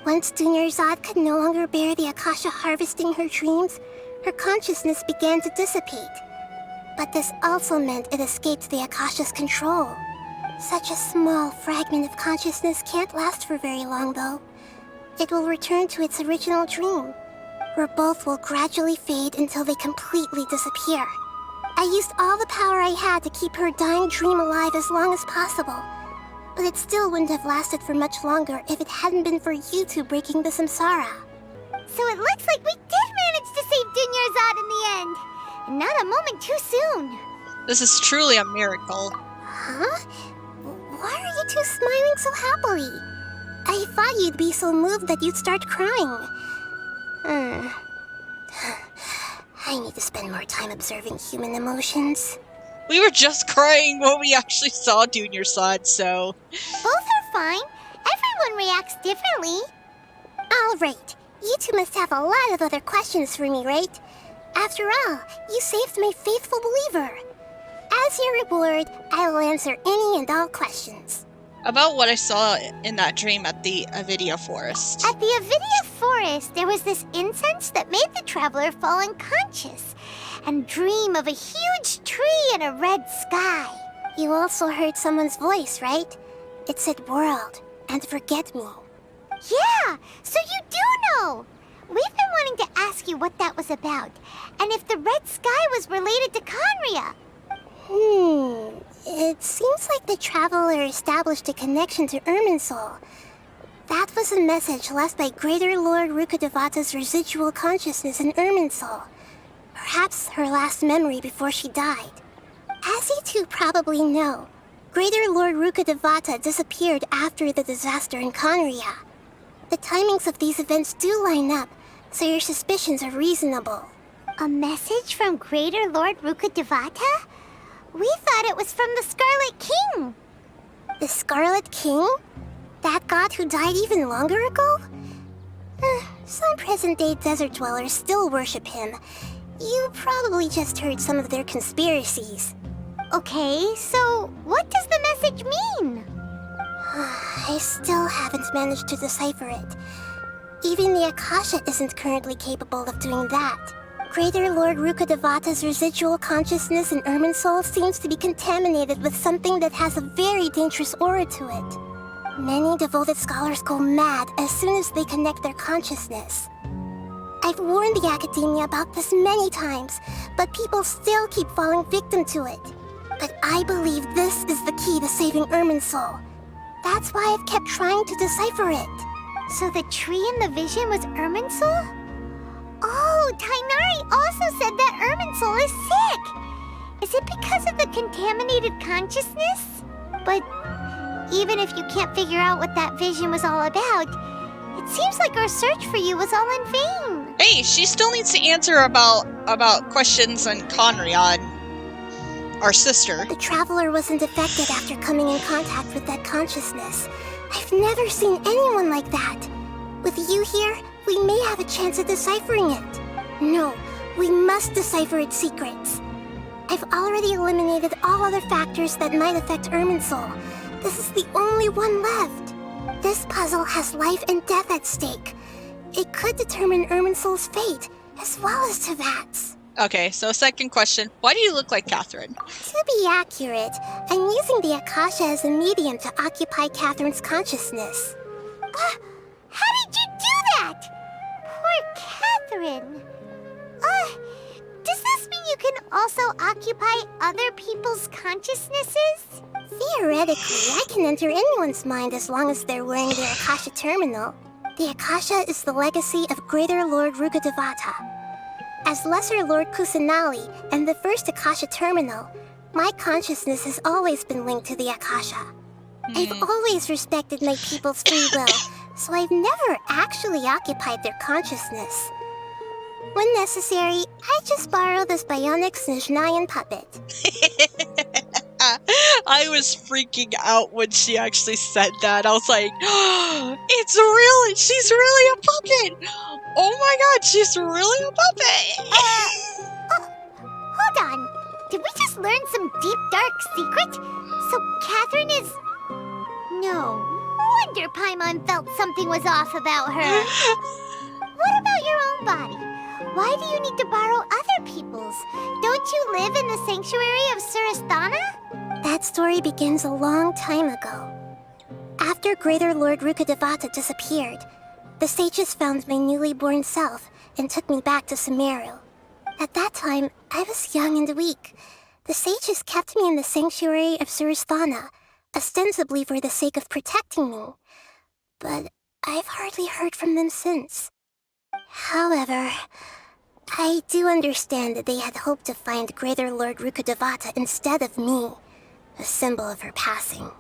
Once Dunyarzad could no longer bear the Akasha harvesting her dreams, her consciousness began to dissipate. But this also meant it escaped the Akasha's control. Such a small fragment of consciousness can't last for very long, though. It will return to its original dream, where both will gradually fade until they completely disappear. I used all the power I had to keep her dying dream alive as long as possible. But it still wouldn't have lasted for much longer if it hadn't been for you two breaking the samsara. So it looks like we did manage to save Dunyarzad in the end. And not a moment too soon. This is truly a miracle. Huh? Why are you two smiling so happily? I thought you'd be so moved that you'd start crying. I need to spend more time observing human emotions. We were just crying when we actually saw Dunyarzad, so... Both are fine. Everyone reacts differently. All right. You two must have a lot of other questions for me, right? After all, you saved my faithful believer. As your reward, I will answer any and all questions. About what I saw in that dream at the Avidia Forest. At the Avidia Forest, there was this incense that made the Traveler fall unconscious and dream of a huge tree and a red sky. You also heard someone's voice, right? It said world and forget me. Yeah, so you do know! We've been wanting to ask you what that was about, and if the red sky was related to Conria. It seems like the Traveler established a connection to Irminsul. That was a message left by Greater Lord Rukkhadevata's residual consciousness in Irminsul. Perhaps her last memory before she died. As you two probably know, Greater Lord Rukkhadevata disappeared after the disaster in Conria. The timings of these events do line up, so your suspicions are reasonable. A message from Greater Lord Rukkhadevata? We thought it was from the Scarlet King. The Scarlet King? That god who died even longer ago? Some present-day desert dwellers still worship him. You probably just heard some of their conspiracies. Okay, so what does the message mean? I still haven't managed to decipher it. Even the Akasha isn't currently capable of doing that. Greater Lord Rukkhadevata's residual consciousness in Irminsul seems to be contaminated with something that has a very dangerous aura to it. Many devoted scholars go mad as soon as they connect their consciousness. I've warned the Academia about this many times, but people still keep falling victim to it. But I believe this is the key to saving Irminsul. That's why I've kept trying to decipher it. So the tree in the vision was Irminsul? Oh, Tainari also said that Irminsul is sick. Is it because of the contaminated consciousness? But even if you can't figure out what that vision was all about, it seems like our search for you was all in vain. Hey, she still needs to answer about questions on Conry on our sister. The Traveler wasn't affected after coming in contact with that consciousness. I've never seen anyone like that. With you here, we may have a chance at deciphering it. No, we must decipher its secrets. I've already eliminated all other factors that might affect Irminsul. This is the only one left. This puzzle has life and death at stake. It could determine Irminsul's fate, as well as Tevat's. Okay, so second question. Why do you look like Catherine? To be accurate, I'm using the Akasha as a medium to occupy Catherine's consciousness. How did you do that? Poor Catherine. Does this mean you can also occupy other people's consciousnesses? Theoretically, I can enter anyone's mind as long as they're wearing the Akasha terminal. The Akasha is the legacy of Greater Lord Rukkhadevata. As Lesser Lord Kusanali and the first Akasha terminal, my consciousness has always been linked to the Akasha. I've always respected my people's free will, so I've never actually occupied their consciousness. When necessary, I just borrow this bionic Snezhnayan puppet. I was freaking out when she actually said that. I was like, oh, it's real! She's really a puppet! Oh my god, she's really a puppet! Hold on. Did we just learn some deep, dark secret? So Catherine is... No wonder Paimon felt something was off about her. What about your own body? Why do you need to borrow other people's? Don't you live in the sanctuary of Surasthana? That story begins a long time ago. After Greater Lord Rukkhadevata disappeared, the sages found my newly born self and took me back to Sumeru. At that time, I was young and weak. The sages kept me in the sanctuary of Surasthana, ostensibly for the sake of protecting me. But I've hardly heard from them since. However, I do understand that they had hoped to find Greater Lord Rukkhadevata instead of me, a symbol of her passing.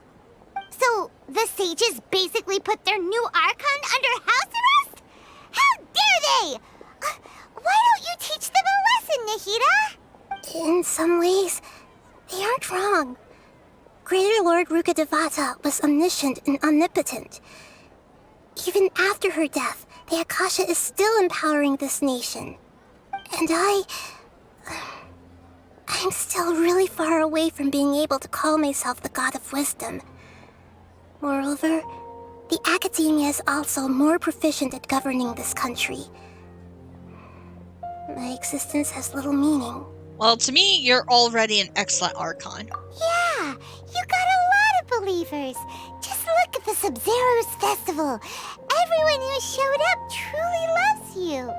So, the sages basically put their new Archon under house arrest? How dare they! Why don't you teach them a lesson, Nahida? In some ways, they aren't wrong. Greater Lord Rukkhadevata was omniscient and omnipotent. Even after her death, the Akasha is still empowering this nation. And I'm still really far away from being able to call myself the God of Wisdom. Moreover, the Academia is also more proficient at governing this country. My existence has little meaning. Well, to me, you're already an excellent Archon. Yeah, you got a lot of believers. Just look at the Sub-Zero's festival. Everyone who showed up truly loves you.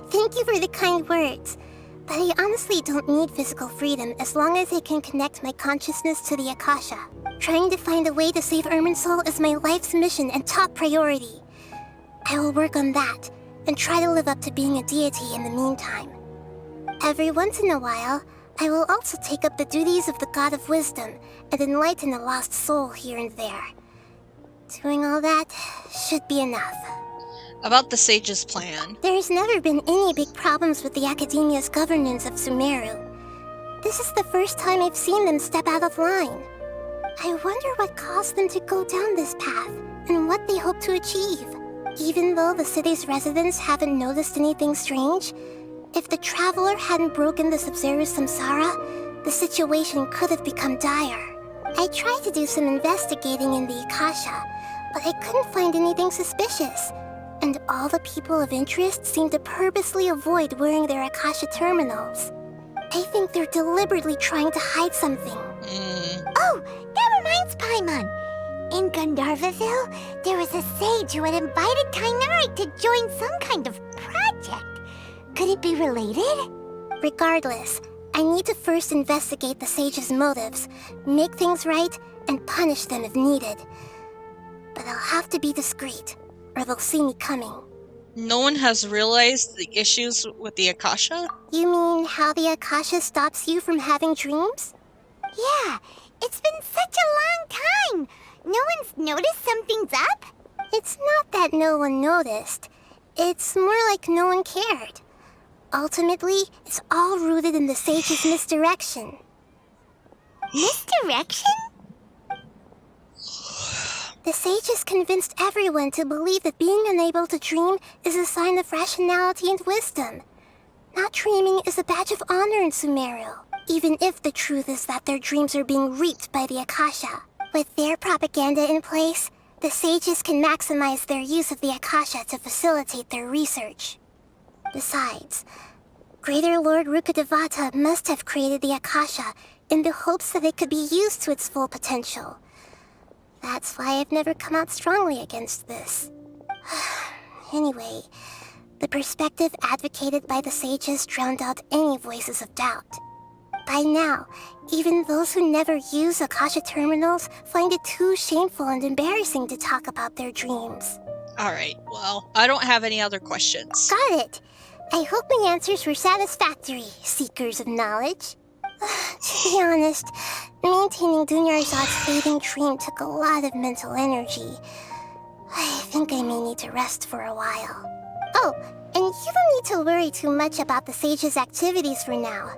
Thank you for the kind words. But I honestly don't need physical freedom as long as I can connect my consciousness to the Akasha. Trying to find a way to save Irminsul is my life's mission and top priority. I will work on that, and try to live up to being a deity in the meantime. Every once in a while, I will also take up the duties of the God of Wisdom and enlighten a lost soul here and there. Doing all that should be enough. About the sage's plan. There's never been any big problems with the Academia's governance of Sumeru. This is the first time I've seen them step out of line. I wonder what caused them to go down this path, and what they hope to achieve. Even though the city's residents haven't noticed anything strange, if the Traveler hadn't broken the Sub-Zero's samsara, the situation could have become dire. I tried to do some investigating in the Akasha, but I couldn't find anything suspicious. And all the people of interest seem to purposely avoid wearing their Akasha terminals. I think they're deliberately trying to hide something. Oh, that reminds Paimon. In Gandharvaville, there was a sage who had invited Tainari to join some kind of project. Could it be related? Regardless, I need to first investigate the sage's motives, make things right, and punish them if needed. But I'll have to be discreet, or they'll see me coming. No one has realized the issues with the Akasha? You mean how the Akasha stops you from having dreams? Yeah, it's been such a long time. No one's noticed something's up? It's not that no one noticed. It's more like no one cared. Ultimately, it's all rooted in the sage's misdirection. Misdirection? The sages convinced everyone to believe that being unable to dream is a sign of rationality and wisdom. Not dreaming is a badge of honor in Sumeru, even if the truth is that their dreams are being reaped by the Akasha. With their propaganda in place, the sages can maximize their use of the Akasha to facilitate their research. Besides, Greater Lord Rukkhadevata must have created the Akasha in the hopes that it could be used to its full potential. That's why I've never come out strongly against this. Anyway, the perspective advocated by the sages drowned out any voices of doubt. By now, even those who never use Akasha terminals find it too shameful and embarrassing to talk about their dreams. Alright, well, I don't have any other questions. Got it! I hope my answers were satisfactory, seekers of knowledge. To be honest, maintaining Dunyarzad's fading dream took a lot of mental energy. I think I may need to rest for a while. Oh, and you don't need to worry too much about the sage's activities for now.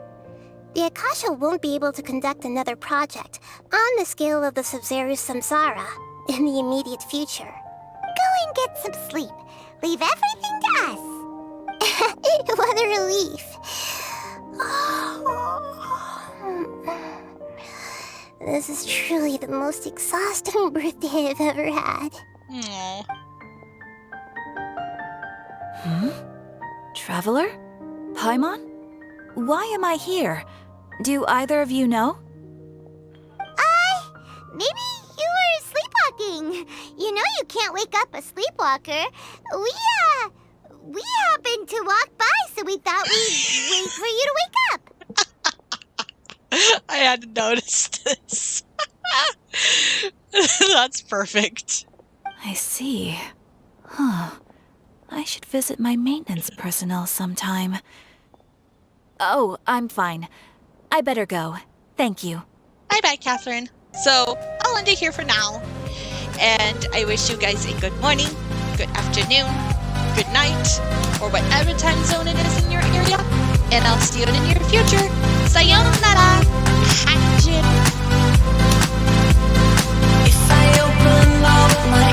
The Akasha won't be able to conduct another project on the scale of the Sumeru Samsara in the immediate future. Go and get some sleep. Leave everything to us. What a relief. This is truly the most exhausting birthday I've ever had. Aww. Traveler? Paimon? Why am I here? Do either of you know? Maybe you were sleepwalking. You know you can't wake up a sleepwalker. We happened to walk by, so we thought we'd wait for you to wake up. I had to notice this. That's perfect. I see. Huh. I should visit my maintenance personnel sometime. Oh, I'm fine. I better go. Thank you. Bye-bye, Catherine. So, I'll end it here for now. And I wish you guys a good morning, good afternoon, good night, or whatever time zone it is in your area. And I'll see you in the near future. Sayonara! Hanjin! If I open up my